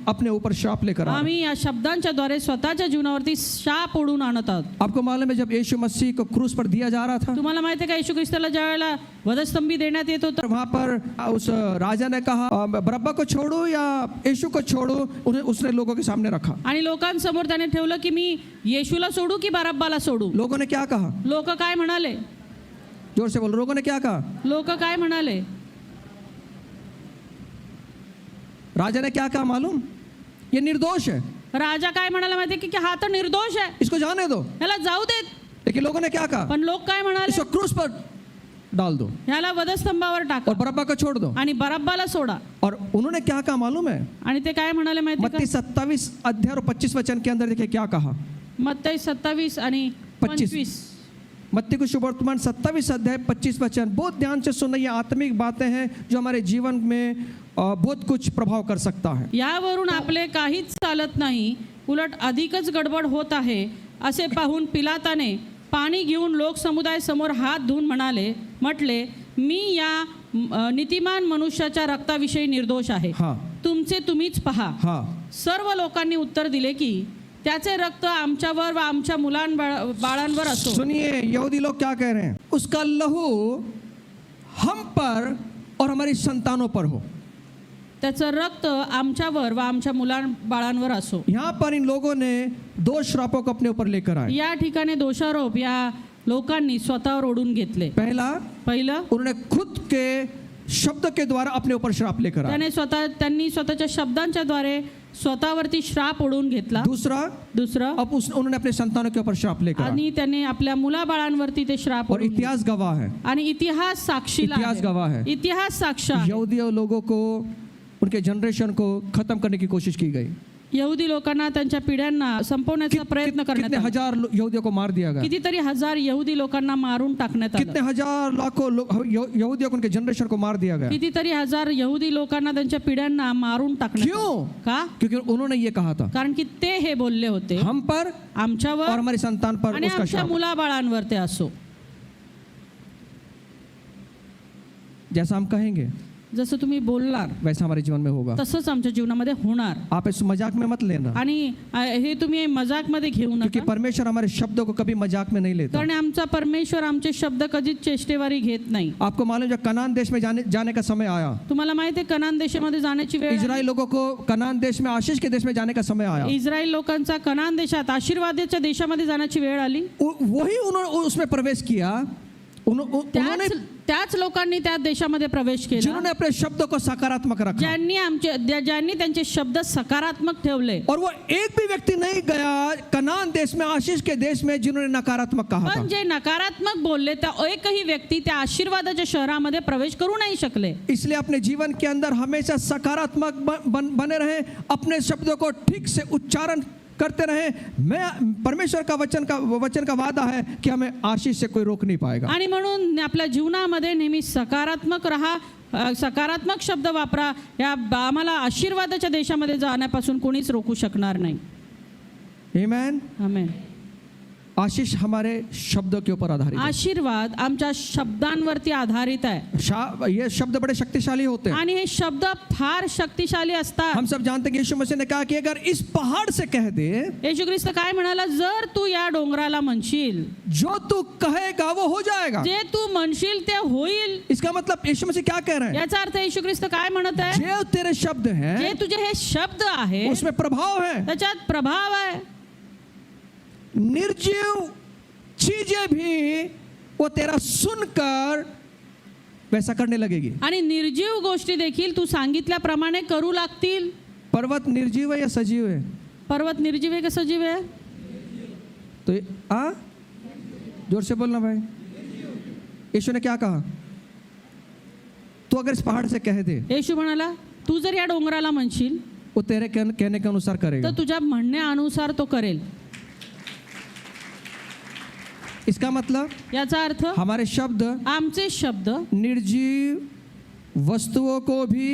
अपने ऊपर श्राप लेकर आ रहे हैं। आम्ही या शब्दांच्या द्वारे स्वतःच्या जीवनावरती शाप ओढून आणत आहोत. आपको मालूम है जब यीशु मसीह को क्रूस पर दिया जा रहा था, तुम्हाला माहिती आहे का, येशू ख्रिस्ताला ज्या वेळेला वधस्तंभी देण्यात येत होतं, वहां पर उस राजा ने कहा बरअब्बा को छोड़ू या यीशु को छोड़ू, उसने लोगों के सामने रखा। आणि लोकांसमोर त्याने ठेवलं की मी येशूला सोडू की बरअब्बाला सोडू. लोगों ने क्या कहा? लोक काय म्हणाले, जोर से बोलो, लोगों ने क्या कहा? लोक काय म्हणाले, राजा ने क्या कहा मालूम? ये निर्दोष है, राजा काय म्हणाला माहिती की हा तर निर्दोष आहे, इसको जाने दो। ह्याला जाऊ देत. लेकिन लोगों ने क्या कहा? पण लोक काय म्हणाले, इसको क्रूस पर डाल दो ह्याला वधस्तंभावर टाका और बरअब्बा को छोड़ दो। आणि बरअब्बाला सोडा. और उन्होंने क्या कहा मालूम है? आणि ते काय म्हणाले माहिती मत्ती का, 27 अध्याय और 25 वचन के अंदर देखिए क्या कहा। मत्ती 27 आणि 25. मत्ती को शुभ वर्तमान 27 अध्याय 25 वचन। बहुत ध्यान से सुनना, ये आत्मिक बातें हैं जो हमारे जीवन में बहुत कुछ प्रभाव कर सकता है। यावरून आपले काहीच चालत नाही, उलट अधिकच गडबड होत आहे असे पाहून पिलाताने पाणी घेऊन लोक समुदाय समोर हात धुवून म्हटले मी या नीतिमान मनुष्याच्या रक्ताविषयी निर्दोष आहे, तुमचे तुम्हीच पहा. सर्व लोकांनी उत्तर दिले की त्याचे रक्त आमच्यावर व आमच्या बाळांवर असो. सुनिए यहूदी लोग क्या कह रहे हैं? उसका लहू हम पर और हमारी संतानों पर हो, त्याचं रक्त आमच्यावर व आमच्या बाळांवर असो. यहाँ पर इन लोगों ने 2 श्रापों को अपने ऊपर लेकर आए। या ठिकाणी दोषारोप या लोकांनी स्वतःवर ओढून घेतले. पहिलं उन्होंने खुद के शब्द के द्वारा अपने ऊपर श्राप लेकर आए। त्यांनी स्वतःच्या शब्दांच्या द्वारे स्वतःवरती श्राप ओढून घेतला. दुसरा अब उन्होंने अपने संतानों के ऊपर श्राप लेकर आए। आणि त्याने आपल्या मुलाबाळांवरती ते श्राप और इतिहास गवाह है। आणि इतिहास साक्षीला आहे. इतिहास गवाह है। इतिहास साक्ष आहे. यहूदी लोगों को, उनके जनरेशन को खत्म करने की कोशिश की गई। यहुदी लोकांना त्यांच्या पिढ्यांना संपवण्याचा प्रयत्न करण्यात कितने आला. हजार यहूदियों को मार दिया गया, कितीतरी हजार यहुदी लोकांना मारून टाकण्यात आलं. कितने हजार लाखों यहूदियों को, उनके जनरेशन को मार दिया गया. कितीतरी हजार यहुदी लोकांना त्यांच्या पिढ्यांना मारून टाकण्यात आलं. क्यों? का? क्योंकि उन्होंने ये कहा था, कारण की ते हे बोलले होते, हम पर आमच्यावर और हमारी संतान पर आणि उसका आमच्या शाप. मुलाबाळांवर ते असो. जैसा हम कहेंगे जसं तुम्ही बोलणार वैसा हमारे जीवन में होगा. तसंच आमच्या जीवनामध्ये होणार. आप इस मजाक में मत लेना, आणि हे तुम्ही मजाक मध्ये घेऊ क्योंकि नका, परमेश्वर हमारे शब्दों को कभी मजाक में नहीं लेता. कारण आमचा परमेश्वर आमचे शब्द कधीच चेष्टेवारी घेत नाही. आपको मालूम, जब कनान देश में जाने का समय आया, तुम्हाला माहिती आहे कनान देशामध्ये जाण्याची वेळ आली. इजराइल लोगों को कनान देश में, आशीष के देश में जाने का समय आया. इस्रायल लोकांचा कनान देशात आशीर्वादाच्या देशामध्ये जाण्याची वेळ आली. वही उन्होंने उसमें प्रवेश किया. उन्होंने, त्याच लोकांनी त्या देशामध्ये प्रवेश केला जिन्होंने अपने शब्दों को सकारात्मक रखा, ज्यांनी त्यांचे शब्द सकारात्मक ठेवले. और वो एक भी व्यक्ति नहीं गया कनान देश में, आशीष के देश में, जिन्होंने नकारात्मक कहा था. पण जे नकारात्मक बोलले त्या एकही व्यक्ती त्या आशीर्वादाच्या शहरामध्ये प्रवेश करू नाही शकले. इसलिए अपने जीवन के अंदर हमेशा सकारात्मक बने रहे, अपने शब्दों को ठीक से उच्चारण करते रहे. मैं परमेश्वर का वचन का वादा है कि हमें आशीष से कोई रोक नहीं पाएगा. आणि म्हणून आपल्या जीवनामध्ये नेहमी सकारात्मक राहा, सकारात्मक शब्द वापरा. या आम्हाला आशीर्वादाच्या देशामध्ये जाण्यापासून कोणीच रोखू शकणार नाही. आमेन. आमेन. आशीष हमारे शब्दों के ऊपर आधारित है. आशीर्वाद आमच्या शब्दांवरती आधारित आहे. ये शब्द बड़े शक्तिशाली होते हैं. आणि हे शब्द फार शक्तिशाली असतात. हम सब जानते हैं कि यीशु मसीह ने कहा कि अगर इस पहाड़ से कह दे, येशू ख्रिस्त काय म्हणाला, जर तू या डोंगराला म्हणशील, जो तू कहेगा वो हो जाएगा. जे तू म्हणशील ते होईल. इसका मतलब यीशु मसीह क्या कह रहे हैं? याचा अर्थ येशू ख्रिस्त काय म्हणत आहे, जो तेरे शब्द हैं, जे तुझे हे शब्द आहे उसमें प्रभाव है. त्याच्यात प्रभाव आहे. निर्जीव चीजें भी वो तेरा सुनकर वैसा करने लगेगी. आणि निर्जीव गोष्टी देखील तू सांगितल्याप्रमाणे करू लागतील. पर्वत निर्जीव है या सजीव है? पर्वत निर्जीव आहे का सजीव आहे? तो जोर से बोलना भाई. यीशु ने क्या कहा? तू अगर इस पहाड़ से कह दे, येशू म्हणाला, तू जर या डोंगराला म्हणशील वो तेरे कहने के अनुसार करेगा. तर तुझ्या म्हणण्यानुसार तो करेल. इसका मतलब याचा अर्थ हमारे शब्द आमचे शब्द निर्जीव वस्तुओं को भी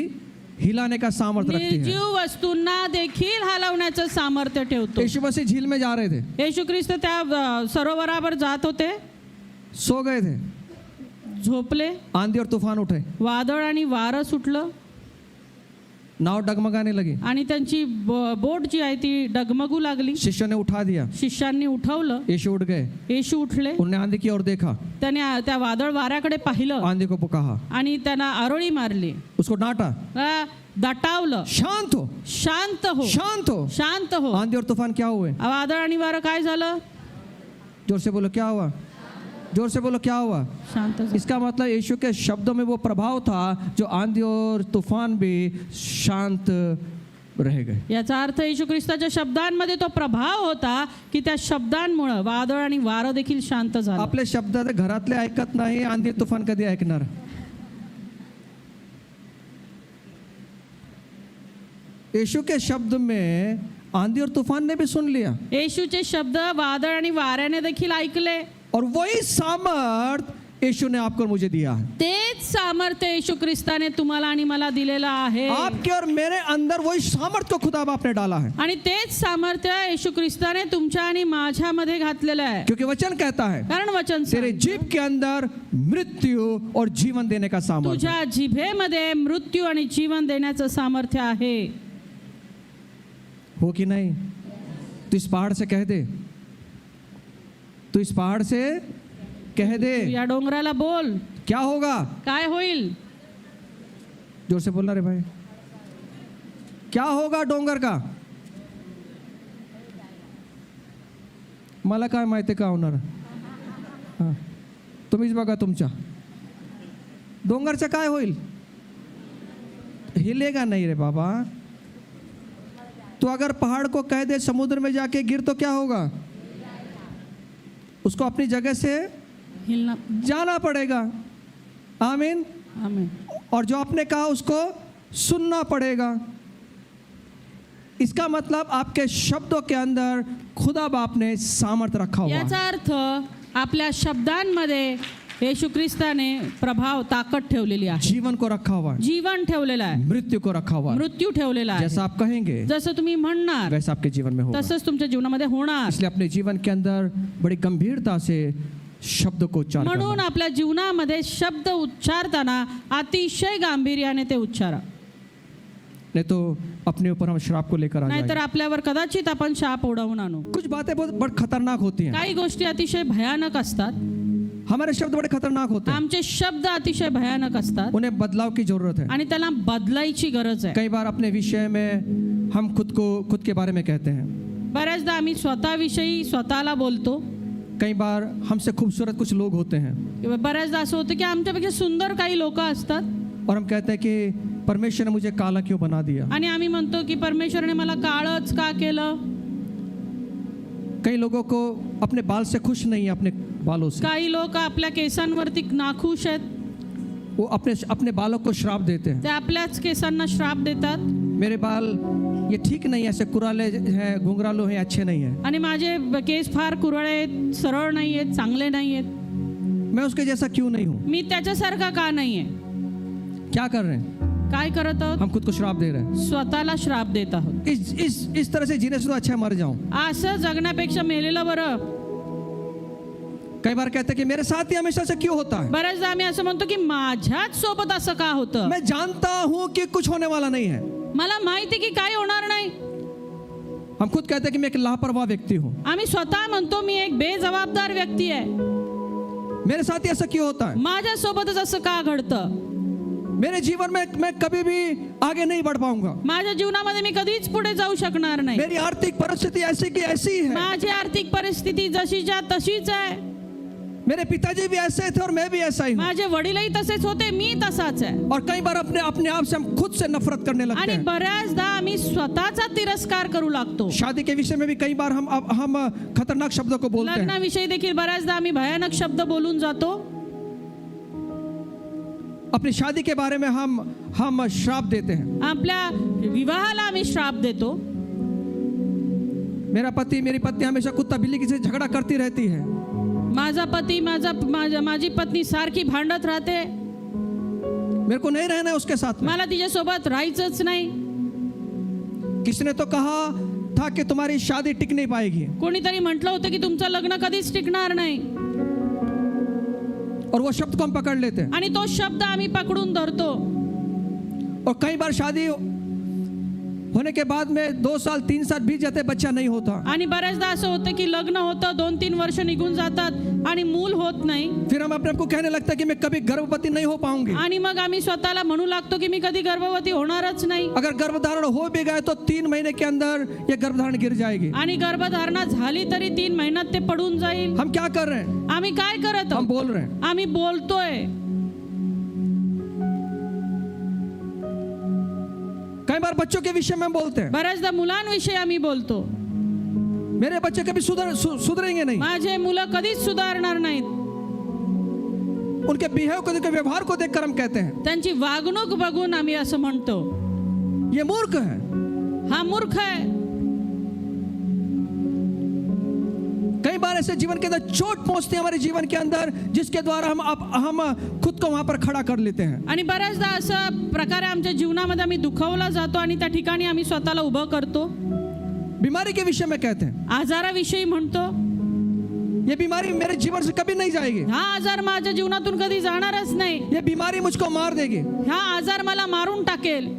हिलाने का सामर्थ्य रखती है. निर्जीव वस्तूंना देखील हलवण्याचं सामर्थ्य ठेवतो. यीशु मसीह झील में जा रहे थे, येशू ख्रिस्त त्या सरोवरावर जात होते, सो गए थे, झोपले, आंधी और तूफान उठे, वादळ आणि वारं सुटलं नाव डगमगाने लगी, आणि त्यांची बोट जी आहे ती डगमगू लागली. शिष्यों ने उठा दिया, शिष्यांनी उठवलं, यीशु उठ गए, येशू उठले, उन्होंने आंधी की ओर देखा, त्याने त्या वादळ वाऱ्याकडे पाहिलं आंधी को कहा, आणि त्यांना आरोळी मारली, उसको डांटा, दटावलं, शांत हो, शांत हो, शांत हो. शांत हो. आंधी और तूफान क्या हुए? वादळ आणि वारं काय झालं? जोर से बोलो क्या हुआ? जोर से बोलो क्या हुआ? शांत झालं. इसका मतलब यीशु के शब्दों में वो प्रभाव था जो आंधी और तूफान भी शांत रह गए. याचा अर्थ येशू ख्रिस्ताच्या शब्दांमध्ये तो प्रभाव होता की त्या शब्दांमुळे वादळ आणि वारं देखील शांत झालं. आपले शब्द घरातले ऐकत नाही, आंधी तुफान कधी ऐकणार? यीशु के शब्द में आंधी और तूफान ने भी सुन लिया, येशूचे शब्द वादळ आणि वाऱ्याने देखील ऐकले. और वही सामर्थ यीशु ने आपको और मुझे दिया है. तेच सामर्थ्य येशू ख्रिस्ताने तुम्हाला आणि मला दिलेलं आहे. आपके और मेरे अंदर वही सामर्थ को खुदा बाप ने डाला है, आणि तेच सामर्थ्य येशू ख्रिस्ताने तुमच्या आणि माझ्यामध्ये घातलेलं आहे. क्योंकि वचन कहता है कारण वचन तेरे सांगतं, जीभ के अंदर मृत्यु और जीवन देने का सामर्थ. तुझ्या जिभेमध्ये मृत्यू आणि जीवन देण्याचं सामर्थ्य आहे. हो कि नहीं? तू इस पहाड़ से कह दे, तू इस पहाड़ से कह दे, या डोंगराला बोल, क्या होगा? काय होईल? जोर से बोलना रे भाई. क्या होगा डोंगर का? मला काय माहिती का होणार? हां, तुम्हीच बघा तुमच्या डोंगरचं काय होईल. हिलेगा नहीं रे बाबा. तो अगर पहाड़ को कह दे समुद्र में जाके गिर, तो क्या होगा? उसको अपनी जगह से हिलना. जाना पड़ेगा. आमीन. आमेन. और जो आपने कहा उसको सुनना पड़ेगा. इसका मतलब आपके शब्दों के अंदर खुदा बाप ने सामर्थ्य रखा हुआ है। याचा अर्थ आपल्या शब्दांमध्ये येशू ख्रिस्ताने प्रभाव ताकद ठेवलेली आहे, जीवन को रखा हुआ है, जीवन ठेवलेलं आहे, मृत्यू को रखा हुआ है। मृत्यू ठेवलेला आहे. जैसा आप कहेंगे जसं तुम्ही म्हणणार वैसा आपके जीवन में होगा। तसंच तुमच्या जीवनामध्ये होणार. इसलिए अपने जीवन के अंदर बड़ी गंभीरता से शब्द को उच्चार म्हणून करना। आपल्या जीवनामध्ये शब्द उच्चारताना अतिशय गांभीर्याने ते उच्चारा, नहीं तो अपने ऊपर हम श्राप को लेकर आ नाहीतर जाएंगे। आपल्यावर कदाचित आपण शाप ओढवून आणू. कुछ बातें बहुत खतरनाक होती हैं, काही गोष्टी अतिशय भयानक असतात. हमारे शब्द बड़े खतरनाक होते हैं, आमचे शब्द अतिशय भयानक असतात उन्हें बदलाव की जरूरत है। आणि त्याला बदलायची गरज आहे. कई बार अपने विषय में हम खुद के बारे में कहते हैं, बऱ्याचदा आम्ही स्वतःविषयी स्वतःला बोलतो. कई बार हमसे खूबसूरत कुछ लोग होते हैं किंवा बऱ्याचदा असं होतं की आमच्यापेक्षा सुंदर काही लोक असतात और हम कहते हैं कि परमेश्वर ने मुझे काला क्यों बना दिया। आणि आम्ही म्हणतो की परमेश्वराने मला काळच का केलं. कई लोगों को अपने बाल से खुश नहीं है, अपने बालों से काही लोक आपल्या केसांवरती नाखुश आहेत, वो अपने बालों को श्राप देते हैं। ते आपल्याच केसांना श्राप देतात. मेरे बाल ये ठीक नहीं है, ऐसे कुराले हैं, घुंघरालू हैं, अच्छे नहीं है, आणि माझे केस फार कुरळे आहेत, सरळ नाही आहेत, चांगले नाही आहेत. मैं उसके जैसा क्यों नहीं हूँ। मी त्याच्यासारखा का नाहीये. क्या कर रहे हैं काय करत आहोत. हम खुद को श्राप दे रहे हैं। स्वतःला श्राप देत आहोत. इस तरह से जीने से तो अच्छा मर जाऊं। असं जगण्यापेक्षा मेलेलं बरं. कई बार कहते हैं कि मेरे साथ ही हमेशा से क्यों होता है। बऱ्याचदा आम्ही असं म्हणतो की माझ्याच सोबत असं का होतं. मैं जानता हूं कि कुछ होने वाला नहीं है। मला माहिती की काय होणार नाही. हम खुद कहते हैं कि मैं एक लापरवाह व्यक्ति हूं, आम्ही स्वतः म्हणतो मी एक बेजबाबदार व्यक्ती आहे. मेरे साथ ही ऐसा क्यों होता है। माझ्या सोबतच असं का घडतं. मेरे जीवन में मैं कभी भी आगे नहीं बढ़ पाऊंगा। माझ्या जीवनामध्ये मी कधीच पुढे जाऊ शकणार नाही. मेरी आर्थिक परिस्थिति ऐसी की ऐसी है। माझी आर्थिक परिस्थिती जशीच्या तशीच आहे. मेरे पिताजी भी ऐसे थे और मैं भी ऐसा ही हूँ। माझे वडीलही तसेच होते, मी तसाच आहे. और कई बार अपने आप से हम खुद से नफरत करने लगते आणि हैं। बऱ्याचदा आम्ही स्वतःचा तिरस्कार करू लागतो. शादी के विषय में भी कई बार हम खतरनाक शब्दों को बोलते हैं। लग्नाविषयी देखील बऱ्याचदा आम्ही भयानक शब्द बोलून जातो. अपनी शादी के बारे में हम श्राप देते हैं। आपल्या विवाहाला आम्ही श्राप देतो. मेरा पति मेरी पत्नी हमेशा कुत्ता बिल्ली की से झगड़ा करती रहती है। माझा पती माझी पत्नी सारखी भांडत राहते. मेरे को नहीं रहना है उसके साथ में। मला तिच्यासोबत राहायचंच नाही. किसी ने तो कहा था कि तुम्हारी शादी टिक नहीं पाएगी, कोणीतरी म्हटलं होतं की तुमचं लग्न कधीच टिकणार नाही. और वो शब्द को हम पकड़ लेते हैं। आणि तो शब्द आम्ही पकडून धरतो. और कई बार शादी होने के बाद में 2 साल 3 साल बीत जाते, बच्चा नहीं होता। आणि बऱ्याचदा असं होतं की लग्न होतं, 2-3 वर्ष निघून जातात आणि मूल होत नाही. फिर हम अपने आप को कहने लगता है कि मैं कभी गर्भवती नहीं हो पाऊंगी। आणि मग आम्ही स्वतःला म्हणू लागतो की मी कधी गर्भवती होणारच नाही. अगर गर्भधारण हो भी गए तो 3 महीने के अंदर ये गर्भधारण गिर जाएगी। आणि गर्भधारणा झाली तरी 3 महिन्यात ते पडून जाईल. हम क्या कर रहे हैं। आम्ही काय करत हम आहोत. बोल रहे हैं। आम्ही बोलतोय. कई बार बच्चों के विषय में बोलते हैं, बऱ्याचदा मुलांविषयी आम्ही बोलतो. मेरे बच्चे कभी सुधरेंगे नहीं। माझे मुलं कधीच सुधारणार नाहीत. उनके बिहेव को देखकर, व्यवहार को देखकर हम कहते हैं त्यांची वागणूक बघून आम्ही असं म्हणतो ये मूर्ख है। हा मूर्ख आहे. कई बार ऐसे जीवन के अंदर चोट पहुंचती है हमारे जीवन के अंदर, जिसके द्वारा हम खुद को वहां पर खड़ा कर लेते हैं। आणि बऱ्याचदा असं प्रकारे आमच्या जीवनामध्ये आम्ही दुखावला जातो आणि त्या ठिकाणी आम्ही स्वतःला उभं करतो. बीमारी के विषय में कहते हैं आजाराविषयी म्हणतो ये बीमारी मेरे जीवन से कभी नहीं जाएगी, हा आजार माझ्या जीवनातून कधी जाणारच नाही. ये बीमारी मुझको मार देगी। हा आजार मला मारून टाकेल.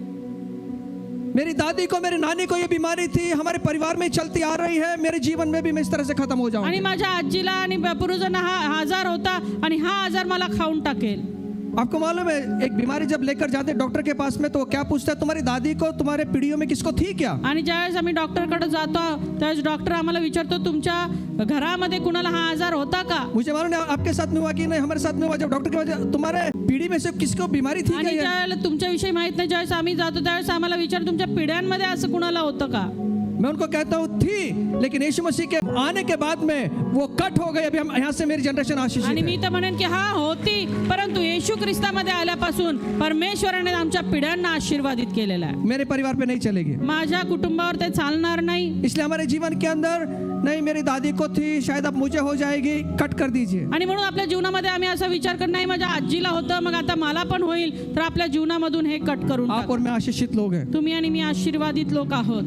मेरी दादी को, मेरी नानी को ये बीमारी थी, हमारे परिवार में चलती आ रही है, मेरे जीवन में भी मैं इस तरह से खत्म हो आणि जाऊंगा। माझ्या आजीला आणि पूर्वजांना हा आजार होता आणि हा आजार मला खाऊन टाकेल. आपको मालूम है एक बीमारी जब लेकर जाते हैं डॉक्टर के पास में तो वो क्या पूछता है, तुम्हारी दादी को तुम्हारे पीढ़ियों में किसको थी क्या। आणि ज्यावेळेस आम्ही डॉक्टरकडे जातो त्यावेळेस डॉक्टर आम्हाला विचारतो तुमच्या घरामध्ये कुणाला हा आजार होता का. मुझे मालूम है आपके साथ में हुआ कि नहीं, हमारे साथ में हुआ। जब डॉक्टर के पास तुम्हारे पीढ़ी में से किसको बीमारी थी आणि क्या। ज्यावेळेला तुमच्याविषयी माहित नाही, ज्यावेळेस आम्ही जातो त्यावेळेस आम्हाला विचार तुमच्या पिढ्यांमध्ये असं कुणाला होतं का. मैं उनको कहता हूँ थी, लेकिन यीशु मसीह के आने के बाद में वो कट हो गई। अभी हम यहाँ से मेरी जनरेशन आशीषित आणि है। मी तर म्हणेन की हा होती, परंतु येशू ख्रिस्तामध्ये आल्यापासून परमेश्वराने आमच्या पिढ्यांना आशीर्वादित केलेला आहे. मेरे परिवार पे नहीं चलेगी, माझ्या कुटुंबावर ते चालणार नाही. इसलिए हमारे जीवन के अंदर नहीं मेरी दादी को थी, शायद अब मुझे हो जाएगी, कट कर दीजिए। आणि म्हणून आपल्या जीवनामध्ये आम्ही असा विचार करत नाही माझ्या आजीला होतं मग आता मला पण होईल, तर आपल्या जीवनामधून हे कट करून आप टाका. और मैं आशीषित लोग हैं। तुम्ही आणि मी आशीर्वादित लोक आहोत.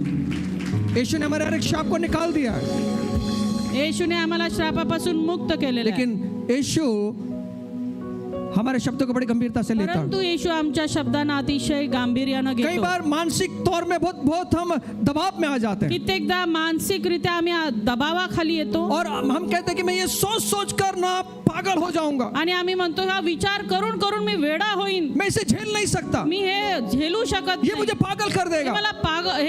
यीशु ने हमारे हर एक शाप को निकाल दिया, येशूने आम्हाला श्रापापासून मुक्त केलेलं आहे. लेकिन यीशु हमारे शब्दों को बड़ी गंभीरता से लेता है। परंतु येशू आमच्या शब्दांना अतिशय गांभीर्यानं कई घेतो. बार मानसिक तौर में बहुत बहुत हम दबाव में आ जाते हैं कित्येकदा मानसिकरित्या आम्ही दबावाखाली येतो और हम कहते हैं कि मैं ये सोच सोच कर ना पागल हो जाऊंगा, आणि आम्ही म्हणतो हा विचार करून करून मी वेडा होईन, मैं इसे झेल नहीं सकता, मी हे झेलू शकत ये नाही. मुझे पागल कर हे देगा।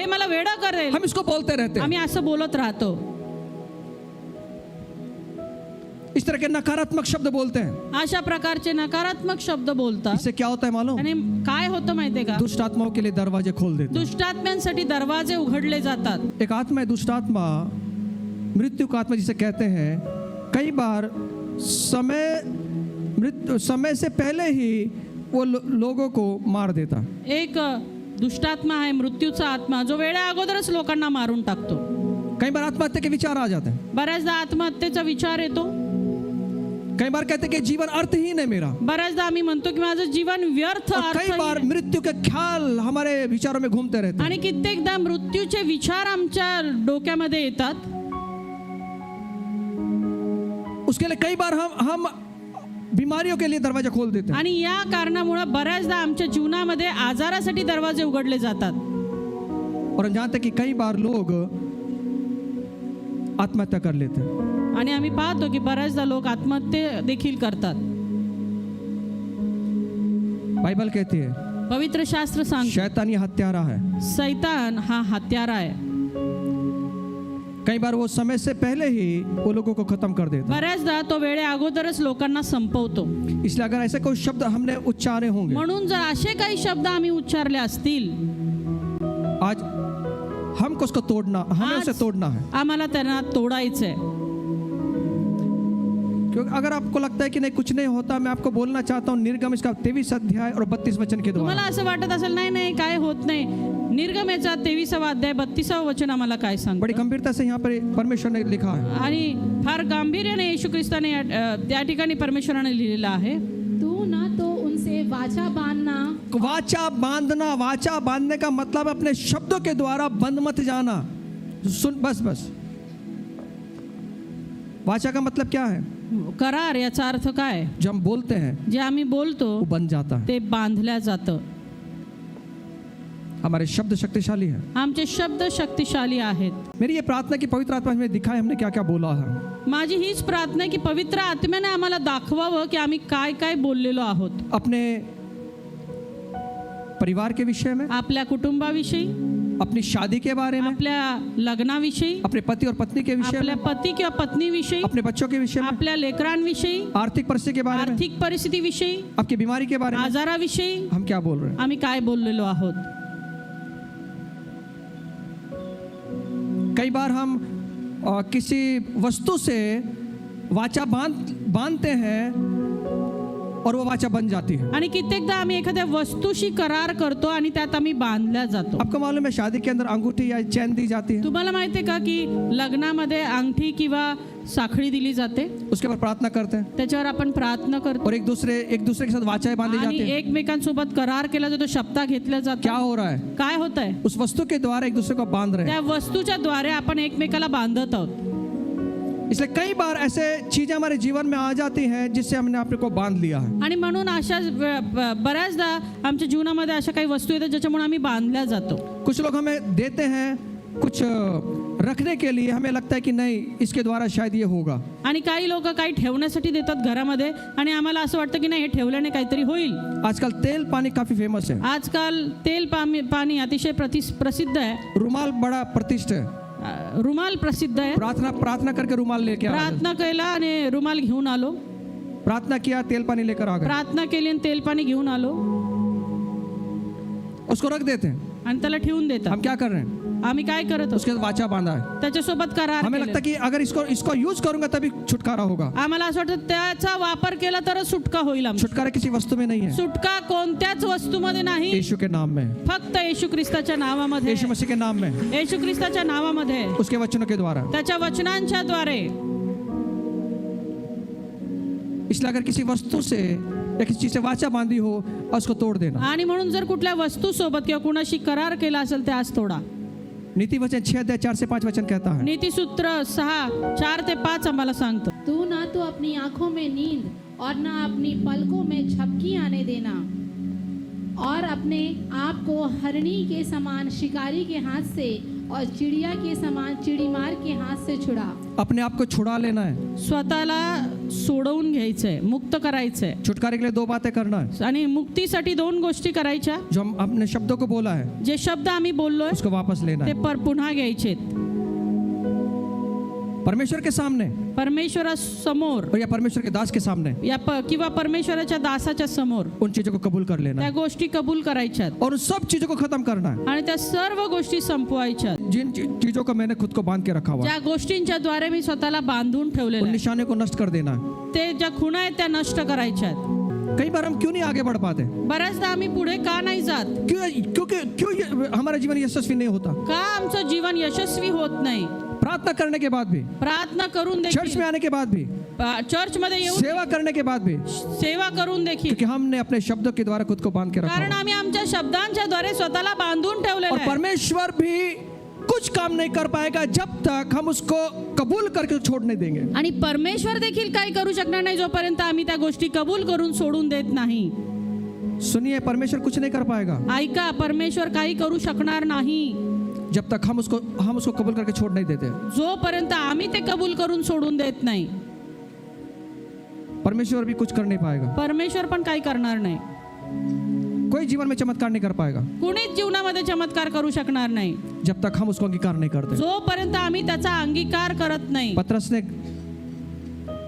मला वेडा करेल. हम इसको बोलते रहते हैं, आम्ही असं बोलत राहतो. इस तरह के नकारात्मक शब्द बोलते हैं। अशा प्रकारचे नकारात्मक शब्द बोलतात. इससे क्या होता है मालूम? आणि काय होतं माहितीये का, दुष्ट आत्माओं के लिए दरवाजे खोल देते हैं। दुष्टात्म्यांसाठी दरवाजे उघडले जातात. एक आत्मा है दुष्ट आत्मा, मृत्यु का आत्मा जिसे कहते हैं, कई बार समय से पहले ही वो लोगों को मार देता। एक दुष्टात्मा आहे, मृत्यूचा आत्मा, जो वेळा अगोदरच लोकांना मारून टाकतो. कई बार आत्महत्या के विचार आ जाते हैं, बऱ्याचदा आत्महत्येचा विचार येतो. कई बार कहते हैं कि जीवन अर्थहीन है मेरा, बऱ्याचदा आम्ही म्हणतो की माझं जीवन व्यर्थ, और कई बार अर्थहीन आहे. मृत्यू के ख्याल हमारे विचारों में घूमते रहते हैं। आणि कित्येकदा मृत्यूचे विचार आमच्या डोक्यामध्ये येतात. उसके लिए कई बार हम बीमारियों के लिए दरवाजा खोल देते हैं। आणि या कारणामुळे बऱ्याचदा आमच्या जीवनामध्ये आजारासाठी दरवाजे उघडले जातात. और हम जानते हैं कि कई बार लोग आत्महत्या कर लेते हैं। आणि आम्ही पाहतो की बऱ्याचदा लोक आत्महत्या देखील करतात. बाइबल कहती है पवित्र शास्त्र सांगते शैतान ये हत्यारा है। सैतान हा हत्यारा आहे. कई बार वो समय से पहले ही वो लोगों को खत्म कर देता बऱ्याचदा तो वेळे अगोदरच लोकांना संपवतो. है। इसलिए अगर ऐसे कोई शब्द हमने उच्चारे होंगे, म्हणून जर असे काही शब्द आम्ही उच्चारले असतील, आज हमको उसको तोड़ना, हमें आज उसे तोड़ना है। आम्हाला त्यांना तोडायचंय. क्योंकि अगर आपको लगता है कि नहीं कुछ नहीं होता, मैं आपको बोलना चाहता हूँ निर्गम इसका 23 अध्याय और 32 वचन के तुम्हाला द्वारा। असं वाटत असेल नाही नाही काय होत नाही, निर्गमेचा 23वा अध्याय 32वा वचन आम्हाला काय बड़ी सांगतं. गंभीरता से यहाँ पर परमेश्वर ने लिखा है। आणि फार गांभीर्याने येशू ख्रिस्ताने त्या ठिकाणी परमेश्वराने लिहिलेलं आहे. तू न तो उनसे वाचा बांधना, वाचा बांधना, वाचा बांधने का मतलब अपने शब्दों के द्वारा बंद मत जाना। सुन, बस वाचा का मतलब क्या है? करार याचा अर्थ काय? जब हम बोलते हैं जे आम्ही बोलतो वो बन जाता है। ते बांधल्या जातं. हमारे शब्द शक्तिशाली है। आमचे शब्द शक्तिशाली आहेत. मेरी ये प्रार्थना की पवित्र आत्मा हमें दिखाए हमने क्या क्या बोला है। माझी हीच प्रार्थना आहे की पवित्र आत्म्याने आम्हाला दाखवावं की आम्ही काय काय बोललेलो आहोत. अपने परिवार के विषय में, आपल्या कुटुंबाविषयी, अपनी शादी के बारे में, आपल्या लग्नाविषयी, अपने पति और पत्नी के विषय आपल्या में, पती किंवा पत्नीविषयी, अपने बच्चों के विषय में, आपल्या लेकरांविषयी, आर्थिक परिस्थिति के बारे में, आर्थिक परिस्थितीविषयी, आपकी बीमारी के बारे में, आजाराविषयी हम क्या बोल रहे हैं। आम्ही काय बोललेलो आहोत. कई बार हम किसी वस्तु से वाचा बांधते हैं और वो वाचा बन जाती है। आणि कित्येकदा आम्ही एखाद्या वस्तूशी करार करतो आणि त्यात आम्ही बांधल्या जातो. आपको मालूम है शादी के अंदर अंगूठी या चैन दी जाती है, तुम्हाला माहिती आहे का की लग्नामध्ये अंगठी किंवा साखळी दिली जाते, उसके ऊपर प्रार्थना करते हैं त्याच्यावर आपण प्रार्थना करतो और एक दूसरे के साथ वाचाएं बांधी आणि जाती है। एकमेकांसोबत करार केला जातो, शपथा घेतल्या क्या जातात. हो रहा है? काय होत आहे? उस वस्तु के द्वारा एक दूसरे को बांध रहे हैं। त्या वस्तूच्या द्वारे आपण एकमेकाला बांधत आहोत. इसलिए कई बार ऐसे चीजें हमारे जीवन में आ जाती हैं जिससे हमने अपने को बांध लिया है। आणि म्हणून अशा बऱ्याचदा आमच्या जीवनामध्ये अशा काही वस्तू येतात ज्याच्यामुळे आम्ही बांधल्या जातो. कुछ लोग हमें देते हैं कुछ रखने के लिए, हमें लगता है कि नहीं इसके द्वारा शायद ये होगा। आणि काही लोक काही ठेवण्यासाठी देतात घरामध्ये आणि आम्हाला असं वाटतं की नाही हे ठेवल्याने काहीतरी होईल. आजकल तेल पानी काफी फेमस है, आजकाल तेल पाणी अतिशय प्रसिद्ध आहे. रुमाल बड़ा प्रतिष्ठित है। रुमाल प्रसिद्ध आहे. प्रार्थना करके रुमाल लेके आ गए, प्रार्थना केला आणि रुमाल घेऊन आलो. प्रार्थना किया तेल पानी लेकर आ गए, प्रार्थना केली आणि तेल पाणी घेऊन आलो उसको रख देते हैं। आणि त्याला ठेवून देतात. हम क्या कर रहे हैं? आम्ही काय करत होतो उसके साथ वाचा बांधा है। त्याच्यासोबत करार हमें लगता केलेला. है कि अगर इसको यूज करूंगा तभी छुटकारा होगा। आम्हाला असं वाटतं त्याचा वापर केला तरच सुटका होईल आमची. छुटकारा किसी वस्तु में नहीं है, सुटका कोणत्याच वस्तूमध्ये नाही, यीशु के नाम में, फक्त येशू ख्रिस्ताच्या नावामध्ये, यीशु मसीह के नाम में, येशू ख्रिस्ताच्या नावामध्ये, उसके वचनों के द्वारा। त्याच्या वचनांच्या द्वारे. इसलिए अगर किसी वस्तु से या किसी चीज से वाचा बांधी हो और उसको तोड़ देना। आणि म्हणून जर कुठल्या वस्तू सोबत किंवा कुणाशी करार केला असेल ते आज तोडा. नीति वचन 6:4-5 वचन कहता है, नीतिसूत्र 6:4-5 आम्हाला सांगतो. तू ना तो अपनी आंखों में नींद और ना अपनी पलकों में झपकी आने देना, और अपने आप को हरणी के समान शिकारी के हाथ से और चिड़िया के समान चिड़ीमार के हाथ से छुड़ा. अपने आप को छुड़ा लेना है। स्वतःला सोडवून घ्यायचंय, मुक्त करायचंय. छुटकारे के लिए 2 बातें करना है। आणि मुक्तीसाठी 2 गोष्टी करायच्या. जो हम अपने शब्दों को बोला है जे शब्द आम्ही बोललोय उसको वापस लेना ते है पुन्हा घ्यायचे परमेश्वर के सामने, परमेश्वरासमोर और या परमेश्वर के दास के सामने या किंवा परमेश्वराच्या दासाच्या समोर उन चीजों को कबूल कर लेना त्या है गोष्टी कबूल करायच्यात और उन सब चीजों को खत्म करना है आणि त्या सर्व गोष्टी संपवायच्यात. जिन चीजों को मैंने खुद को बांध के रखा हुआ है, ज्या गोष्टींच्या द्वारे मी स्वतःला बांधून उन ठेवलेलं आहे, निशानों को नष्ट कर देना है। ते ज्या खुणा आहेत त्या नष्ट करायच्यात. कई बार हम क्यों नहीं आगे बढ़ पाते? बऱ्याचदा आम्ही पुढे का नाही जात? क्यों हमारा जीवन यशस्वी नहीं होता? का आमचं जीवन यशस्वी होत नाही? प्रार्थना करने के बाद भी, प्रार्थना करून चर्च देखील, में आने के बाद भी, चर्च मध्ये येऊन सेवा करने के बाद भी, सेवा करून देखील, क्योंकि हमने अपने शब्दों के द्वारा खुद को बांध के रखा कारण हुआ है। आम्ही आमच्या शब्दांच्या द्वारे स्वतःला बांधून ठेवलेलं और आहे. परमेश्वर भी कुछ काम नहीं कर पाएगा जब तक हम उसको कबूल करके छोड़ने देंगे। आणि परमेश्वर देखील काही करू शकणार नाही जोपर्यंत आम्ही त्या गोष्टी कबूल करून सोडून देत नाही. सुनिए, परमेश्वर कुछ नहीं कर पाएगा ऐका, परमेश्वर काही करू शकणार नाही जब तक हम उसको कबूल करके छोड़ नहीं देते। जोपर्यंत आम्ही ते कबूल करून सोडून देत नाही. परमेश्वर भी कुछ कर नहीं पाएगा, परमेश्वर पण काही करणार नाही. कोई जीवन में चमत्कार नहीं कर पाएगा कुणीच जीवनामध्ये चमत्कार करू शकणार नाही जब तक हम उसको अंगीकार नहीं करते। जोपर्यंत आम्ही त्याचा अंगीकार करत नाही. पतरस ने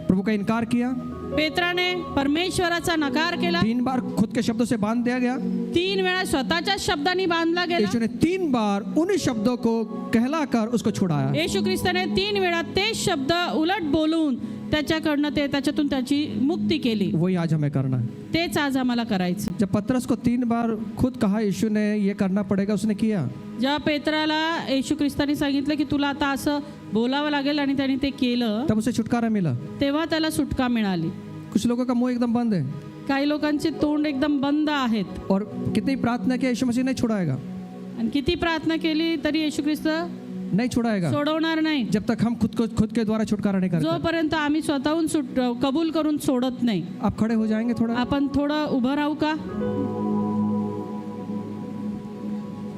प्रभु का इनकार किया, पेत्राने परमेश्वराचा नकार केला. 3 बार खुद के शब्दों से बांध दिया गया। 3 वेळा स्वतःच्याच शब्दांनी बांधला गेला. यीशु ने 3 बार उन्हीं शब्दों को कहलाकर उसको छुड़ाया। येशू ख्रिस्ताने 3 वेळा तेच शब्द उलट बोलून त्याच्याकडनं त्याच्यातून त्याची मुक्ती केली. वही आज हमें करना है। तेच आज आम्हाला करायचं. जब पतरस को 3 बार खुद कहा यीशु ने ये करना पड़ेगा, उसने किया। जेव्हा पेत्राला येशू ख्रिस्ताने सांगितलं की तुला आता असं बोलावं लागेल आणि त्याने ते केलं, तब उसे छुटकारा मिला। तेव्हा त्याला सुटका मिळाली. कुछ लोगों का मुंह एकदम बंद है काही लोकांचे तोंड एकदम बंद आहेत और कितनी प्रार्थना की यीशु मसीह नहीं छुड़ाएगा, आणि किती प्रार्थना केली तरी येशू ख्रिस्त नहीं छुड़ाएगा सोडवणार नाही जब तक हम खुद के द्वारा छुटकारा नहीं करते। जोपर्यंत आम्ही स्वतःहून कबूल करून सोडत नाही. आप खड़े हो जाएंगे थोड़ा, आपण थोडं उभं राहू का?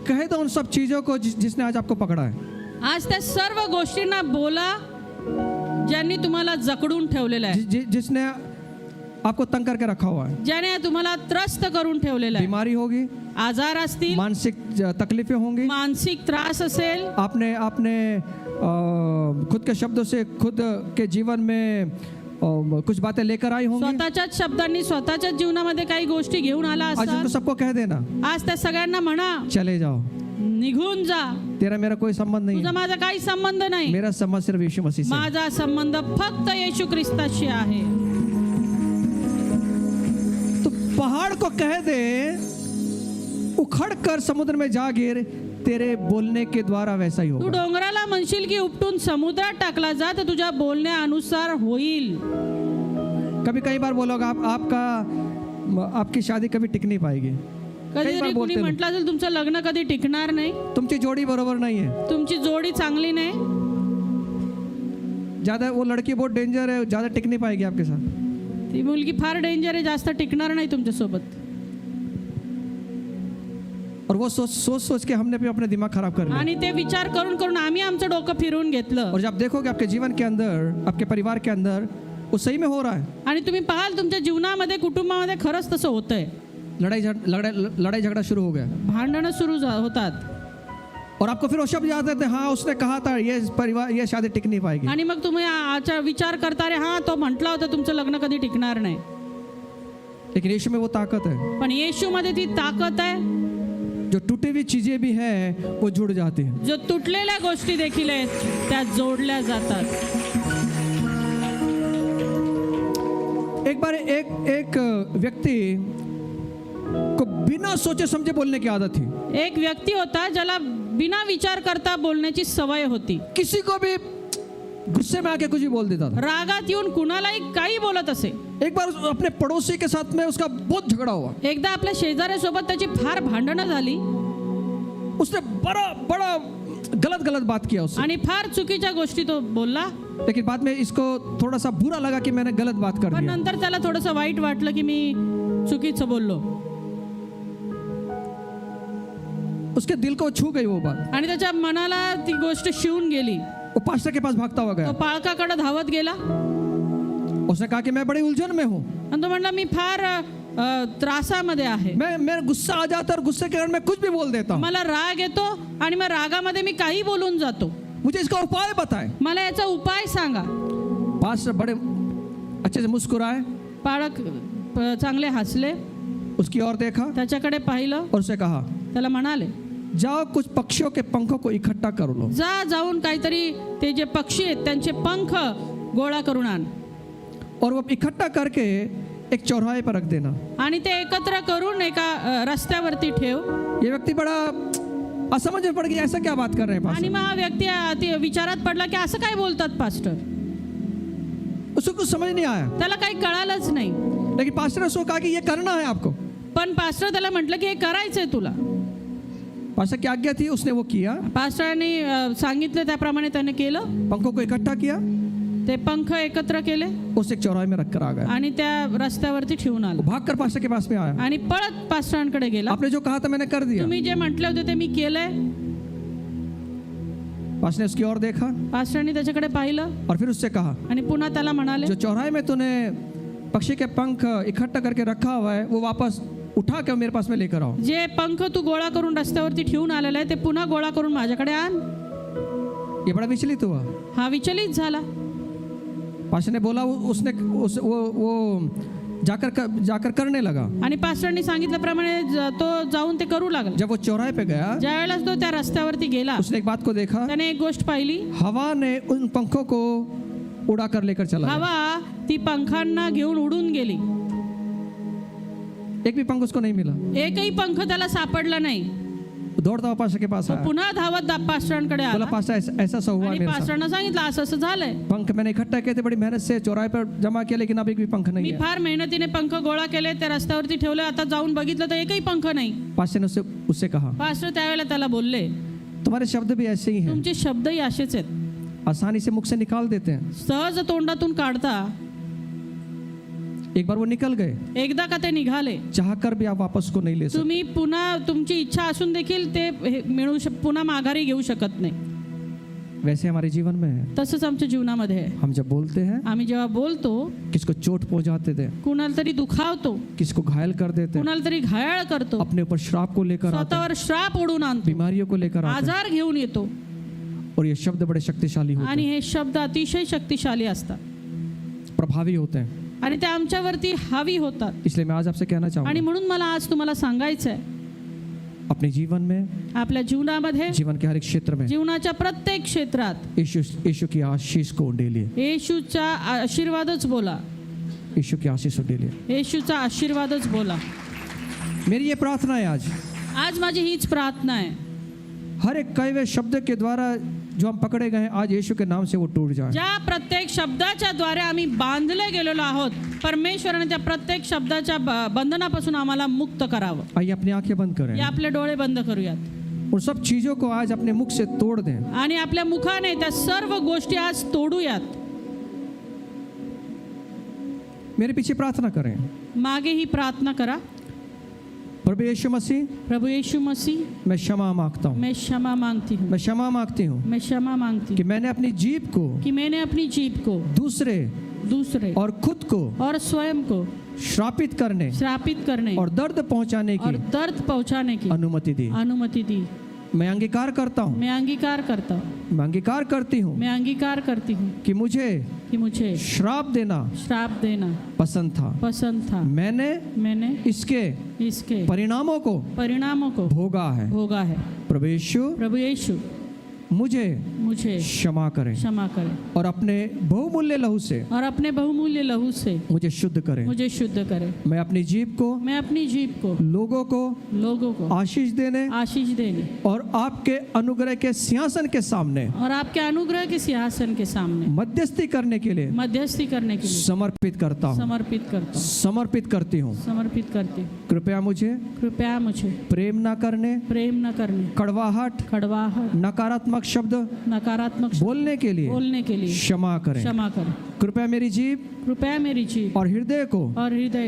कहे तो उन सब चीजों को जिसने आज आपको पकड़ा है। आज त्या सर्व गोष्टींना बोला ज्यांनी तुम्हाला जकडून ठेवलेलं आहे, जिसने आपको तंग करके रखा हुआ है। ज्याने तुम्हाला त्रस्त करून ठेवलेलं आहे. बीमारी होगी, आजार असतील, मानसिक तकलीफें होंगी, मानसिक त्रास असेल, आपने खुद के शब्दों से खुद के जीवन में कुछ बातें लेकर आई होंगी। स्वतःच्याच शब्दांनी स्वतःच्याच जीवनामध्ये काही गोष्टी घेऊन आला आज उनको असतात. सबको कह देना, आज त्या सगळ्यांना म्हणा चले जाओ, निघून जा, तेरा मेरा कोई संबंध नहीं तुझा है, माझा काही संबंध नाही. मेरा संबंध सिर्फ यीशु मसीह से है। माझा संबंध फक्त येशू ख्रिस्ताशी आहे. तो पहाड़ को कह दे उखड़ कर समुद्र में जा गिर, तेरे बोलने के द्वारा वैसा ही तू होगा। डोंगराला म्हणशील की उपटून समुद्रात टाकला जा, तर तुझ्या बोलण्यानुसार होईल. कई बार बोलोगे आपकी शादी कभी टिक नहीं पाएगी। कधीतरी कुणी बोलते लोक. म्हटलं असेल तुमचं लग्न कधी टिकणार नाही, तुमची जोड़ी बरोबर नहीं है, तुमची जोडी चांगली नाही, ज्यादा वो लड़की बहुत डेंजर है, ज्यादा टिक नहीं पाएगी आपके साथ। ती मुलगी फार डेंजर आहे, जास्त टिकणार नाही तुमच्यासोबत. और वो सोच के हमने भी अपने दिमाग खराब कर लिया। आणि ते विचार करून करून आम्ही आमचं डोकं फिरवून घेतलं. और जब देखोगे आपके जीवन के अंदर, आपके परिवार के अंदर वो सही में हो रहा है, आणि तुम्ही पाहाल तुमच्या जीवनामध्ये, कुटुंबामध्ये खरंच तसं होतंय. लड़ाई झगड़ा शुरू हो गया भांडणं सुरू होतात. और आपको फिर वो शब्द याद आते हैं, हाँ उसने कहा था ये शादी टिक नहीं पाएगी। आणि मग तुम्ही आजचा विचार करता, रे हा तो म्हटला होता तुमचं लग्न कधी टिकणार नाही. लेकिन यीशु में वो ताकत है, पण येशूमध्ये ती ताकद आहे. जो टूटी हुई चीजें भी हैं वो जुड़ जाती हैं। जो तुटलेल्या गोष्टी देखील आहेत त्या जोडल्या जातात. एक बार एक व्यक्ति को बिना सोचे समझे बोलने की आदत थी. एक व्यक्ती होता ज्याला बिना विचार करता बोलण्याची सवय होती. किसी को भी गुस्से में आके कुछ भी बोल देता था. रागात येऊन कुणालाही काही बोलत असे. एक बार अपने पड़ोसी के साथ में उसका बहुत झगड़ा हुआ. एकदा आपल्या शेजाऱ्यासोबत त्याची फार भांडणं झाली उसने बड़ा गलत बात किया उससे. आणि फार चुकीच्या गोष्टी तो बोलला. लेकिन बाद में इसको थोड़ा सा बुरा लगा कि मैंने गलत बात कर पण दिया. नंतर त्याला थोडंसं वाईट वाटलं की मी चुकीचं बोललो. उसके दिल को छू गई वो बात. आणि त्याच्या मनाला ती गोष्ट शिवून गेली. वो पास्टर के पास भागता हुआ तो गया. पाळकाकडे धावत गेला उसने कहा कि मैं बड़ी उलझन में हूँ. आणि तो म्हणला मी फार त्रासामध्ये आहे. मैं गुस्सा आ जाता और गुस्से के कारण मैं कुछ भी बोल देता हूँ. मला राग येतो आणि मग रागामध्ये मी काही बोलून जातो. मुझे इसका उपाय बताएं. मला याचा उपाय सांगा. पास्टर बड़े अच्छे से मुस्कुराए, पाळक चांगले हसले, उसकी ओर देखा त्याच्याकडे पाहिलं, और उसे कहा त्याला म्हणाले जाओ कुछ पक्षियों के पंखों को इकट्ठा कर लो. जाऊन काहीतरी ते जे पक्षी आहेत त्यांचे पंख गोळा करून आण और वो इकट्ठा करके एक चौराहे पर रख देना. आणि ते एकत्र करून एका रस्त्यावरती ठेव. ये व्यक्ति बड़ा असमझ में पड़ गया. ऐसा क्या बात कर रहे हैं आणि पास्टर. मग हा व्यक्ती अति विचारात पडला की असं काय बोलतात पास्टर. उसको कुछ समझ नहीं आया. त्याला काही कळालंच नाही. लेकिन पास्टर ने उसको कहा कि ये करना है आपको. पण पास्टर त्याला म्हटलं की हे करायचंय तुला. पास्टर की आज्ञा थी, उसने वो किया. पास्टरांनी सांगितलं त्याप्रमाणे त्याने केलं. पंखों को इकट्ठा किया, ते पंख एकत्र केले उसे एक चौराहे में रखकर आ गया. आणि त्या रस्त्यावरती ठेवून वो आलं भागकर पास्टर के पास में आया. आणि पळत पास्टरांकडे गेला. आपने जो कहा था मैंने कर दिया. तुम्ही जे म्हटले होते ते मी केलंय. पास्टर ने उसकी ओर देखा पास्टरांनी त्याच्याकडे पाहिलं और फिर उससे कहा आणि पुन्हा त्याला म्हणाले जो चौराहे में तूने पक्षी के पंख इकट्ठा करके रखा हुआ है वो वापस उठा के मेरे पास में लेकर आओ. जे पंख तू गोळा करून रस्त्यावरती ठेवून आलेला आहे ते पुन्हा गोळा करून माझ्याकडे आण. ये बड़ा विचलित हुआ. हा विचलित झाला. पास्टर ने बोला उसने वो जाकर करने लगा. आणि पास्टरनी सांगितल्याप्रमाणे तो जाऊन ते करू लागला. जब वो चौराहे पे गया ज्या वेळेला तो त्या रस्त्यावरती गेला उसने एक बात को देखा. त्याने एक गोष्ट पाहिली. हवा ने उन पंखों को उड़ा कर लेकर चला गया. हवा ती पंखांना घेऊन उडून गेली. एक भी पंख उसको नहीं मिला. एकही पंख त्याला सापडला नाही. दौड़ता हुआ पास्टर के पास तो आया. पुन्हा धावत पास्टरांकडे बोला आला पास्टर ऐसा सा हुआ आणि मेरे साथ. पास्टरांना सांगितलं असं असं झालंय. पंख मैंने इकट्ठा किए थे, बड़ी मेहनत से चौराहे पर जमा किया, लेकिन अब एक भी पंख नहीं मी है. फार मेहनतीने पंख गोळा केले, त्या रस्त्यावरती ठेवले, आता जाऊन बघितलं तर एकही पंख नाही. पास्टर ने उससे कहा पास्टर त्यावेळेला त्याला बोलले तुम्हारे शब्द भी ऐसे ही हैं, तुमचे शब्दही असेच आहेत. आसानी से मुख से निकाल देते हैं. सहज तोंडातून काढता. एक बार वो निकल गए, एकदा का ते निघाले. चाहकर भी आप वापस को नहीं ले सकते. तुम्ही पुन्हा तुमची इच्छा असून देखील ते पुन्हा माघारी घेऊ शकत नाही. वैसे हमारे जीवन में है. तसंच आमच्या जीवनामध्ये आहे. हम जब बोलते हैं आम्ही जेव्हा बोलतो किसको चोट पहुंचाते थे, कुणाला तरी दुखावतो, किसको घायल कर देते हैं, कुणाला तरी घायाळ करतो, अपने ऊपर श्राप को लेकर आते हैं, स्वतःवर श्राप ओढून आणतो, बीमारियों को लेकर आते हैं. आजार घेऊन येतो. और ये शब्द बड़े शक्तिशाली होते आणि हैं, हे शब्द अतिशय शक्तिशाली असतात प्रभावी होते हैं. आणि ते आमच्यावरती हावी होतात. इसलिए मैं आज आपसे कहना आणि चाहूंगा म्हणून मला आज तुम्हाला सांगायचं आहे अपने जीवन में, आपल्या जीवनामध्ये, जीवन के हर एक क्षेत्र में जीवनाच्या प्रत्येक क्षेत्रात यीशु की आशीष को उंडेलिए. येशूचा आशीर्वादच बोला. यीशु की आशीष उंडेलिए. येशूचा आशीर्वादच बोला. मेरी ये प्रार्थना है आज माझी हीच प्रार्थना आहे. हर एक कहे हुए शब्द के द्वारा जो हम पकड़े गए हैं आज यीशु के नाम से वो टूट जाए. ज्या प्रत्येक शब्दाच्या द्वारे आम्ही बांधले गेलेलो आहोत, परमेश्वराने त्या प्रत्येक शब्दाच्या बंधनापासून आम्हाला मुक्त करावं. आइए अपनी आंखें बंद करें. हे आपले डोळे बंद करूयात उन सब चीजों को आज अपने मुख से तोड़ दें. आणि आपल्या मुखाने त्या सर्व गोष्टी आज तोडूयात. मेरे पीछे प्रार्थना करें. मागे ही प्रार्थना करा. प्रभु यीशु मसीह, प्रभु यीशु मसीह, मैं क्षमा मांगता हूँ. मैं क्षमा मांगती हूँ. मैं क्षमा मांगती हूँ मैं क्षमा मांगती कि हूँ मैंने अपनी जीभ को कि मैंने अपनी जीभ को दूसरे और खुद को और स्वयं को श्रापित करने श्रापित करने और दर्द पहुंचाने और की दर्द पहुंचाने की अनुमति दी. अनुमति दी. मैं अंगीकार करता हूँ, मैं अंगीकार करता हूँ. मैं अंगीकार करती हूँ मैं अंगीकार करती हूँ कि मुझे कि मुझे श्राप देना श्राप देना पसंद था। मैंने इसके परिणामों को भोगा है। प्रभु यीशु मुझे क्षमा करें और अपने बहुमूल्य लहू से मुझे शुद्ध करें। मैं अपनी जीभ को लोगों को आशीष देने और आपके अनुग्रह के सिंहासन के सामने मध्यस्थी करने के लिए समर्पित करती हूँ। कृपया मुझे प्रेम न करने कड़वाहट नकारात्मक शब्द बोलने के लिए क्षमा करें। कृपया मेरी जीभ और हृदय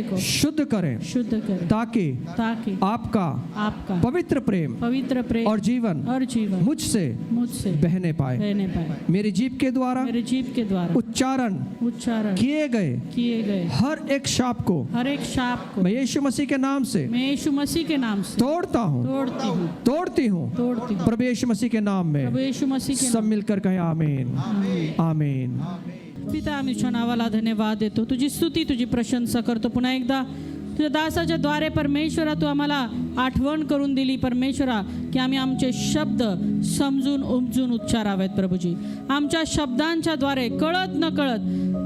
को शुद्ध करें ताकि आपका पवित्र प्रेम और जीवन मुझसे बहने पाए। मेरी जीभ के द्वारा उच्चारण किए गए हर एक शाप को मैं यीशु मसीह के नाम से तोड़ती हूँ। प्रभु यीशु मसीह के नाम में सब मिलकर कहें आमीन आमीन। पिता आम्ही तुझ्या नावाला धन्यवाद देतो, तुझी स्तुती तुझी प्रशंसा करतो। पुन्हा एकदा तुझ्या दासाच्या द्वारे परमेश्वरा तू आम्हाला आठवण करून दिली परमेश्वरा की आम्ही आमचे शब्द समजून उमजून उच्चारावेत प्रभूजी। आमच्या शब्दांच्या द्वारे कळत न कळत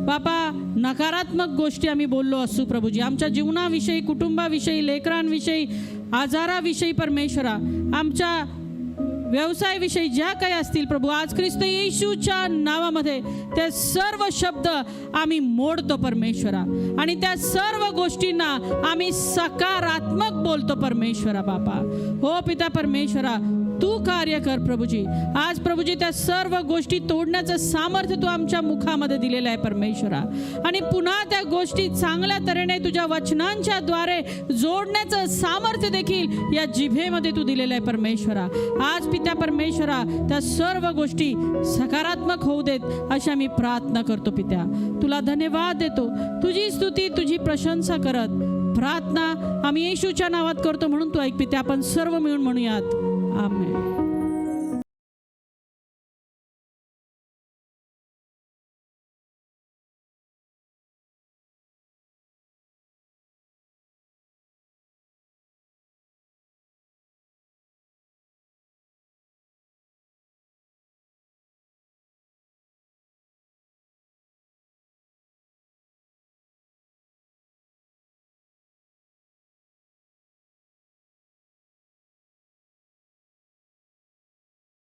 बापा नकारात्मक गोष्टी आम्ही बोललो असू प्रभूजी। आमच्या जीवनाविषयी कुटुंबाविषयी लेकरांविषयी आजाराविषयी परमेश्वरा आमच्या व्यवसायाविषयी ज्या काही असतील प्रभू आज ख्रिस्त येशूच्या नावामध्ये ते सर्व शब्द आम्ही मोडतो परमेश्वरा आणि त्या सर्व गोष्टींना आम्ही सकारात्मक बोलतो परमेश्वरा बापा। हो पिता परमेश्वरा तू कार्य कर प्रभूजी। आज प्रभूजी त्या सर्व गोष्टी तोडण्याचं सामर्थ्य तू आमच्या मुखामध्ये दिलेलं आहे परमेश्वरा आणि पुन्हा त्या गोष्टी चांगल्या तऱ्हेने तुझ्या वचनांच्या द्वारे जोडण्याचं सामर्थ्य देखील या जिभेमध्ये तू दिलेलं आहे परमेश्वरा। आज पिता परमेश्वरा त्या सर्व गोष्टी सकारात्मक होऊ देत अशा मी प्रार्थना करतो पित्या। तुला धन्यवाद देतो, तुझी स्तुती तुझी प्रशंसा करत प्रार्थना आम्ही येशूच्या नावात करतो म्हणून तू ऐक पित्या। आपण सर्व मिळून म्हणूयात आमेन।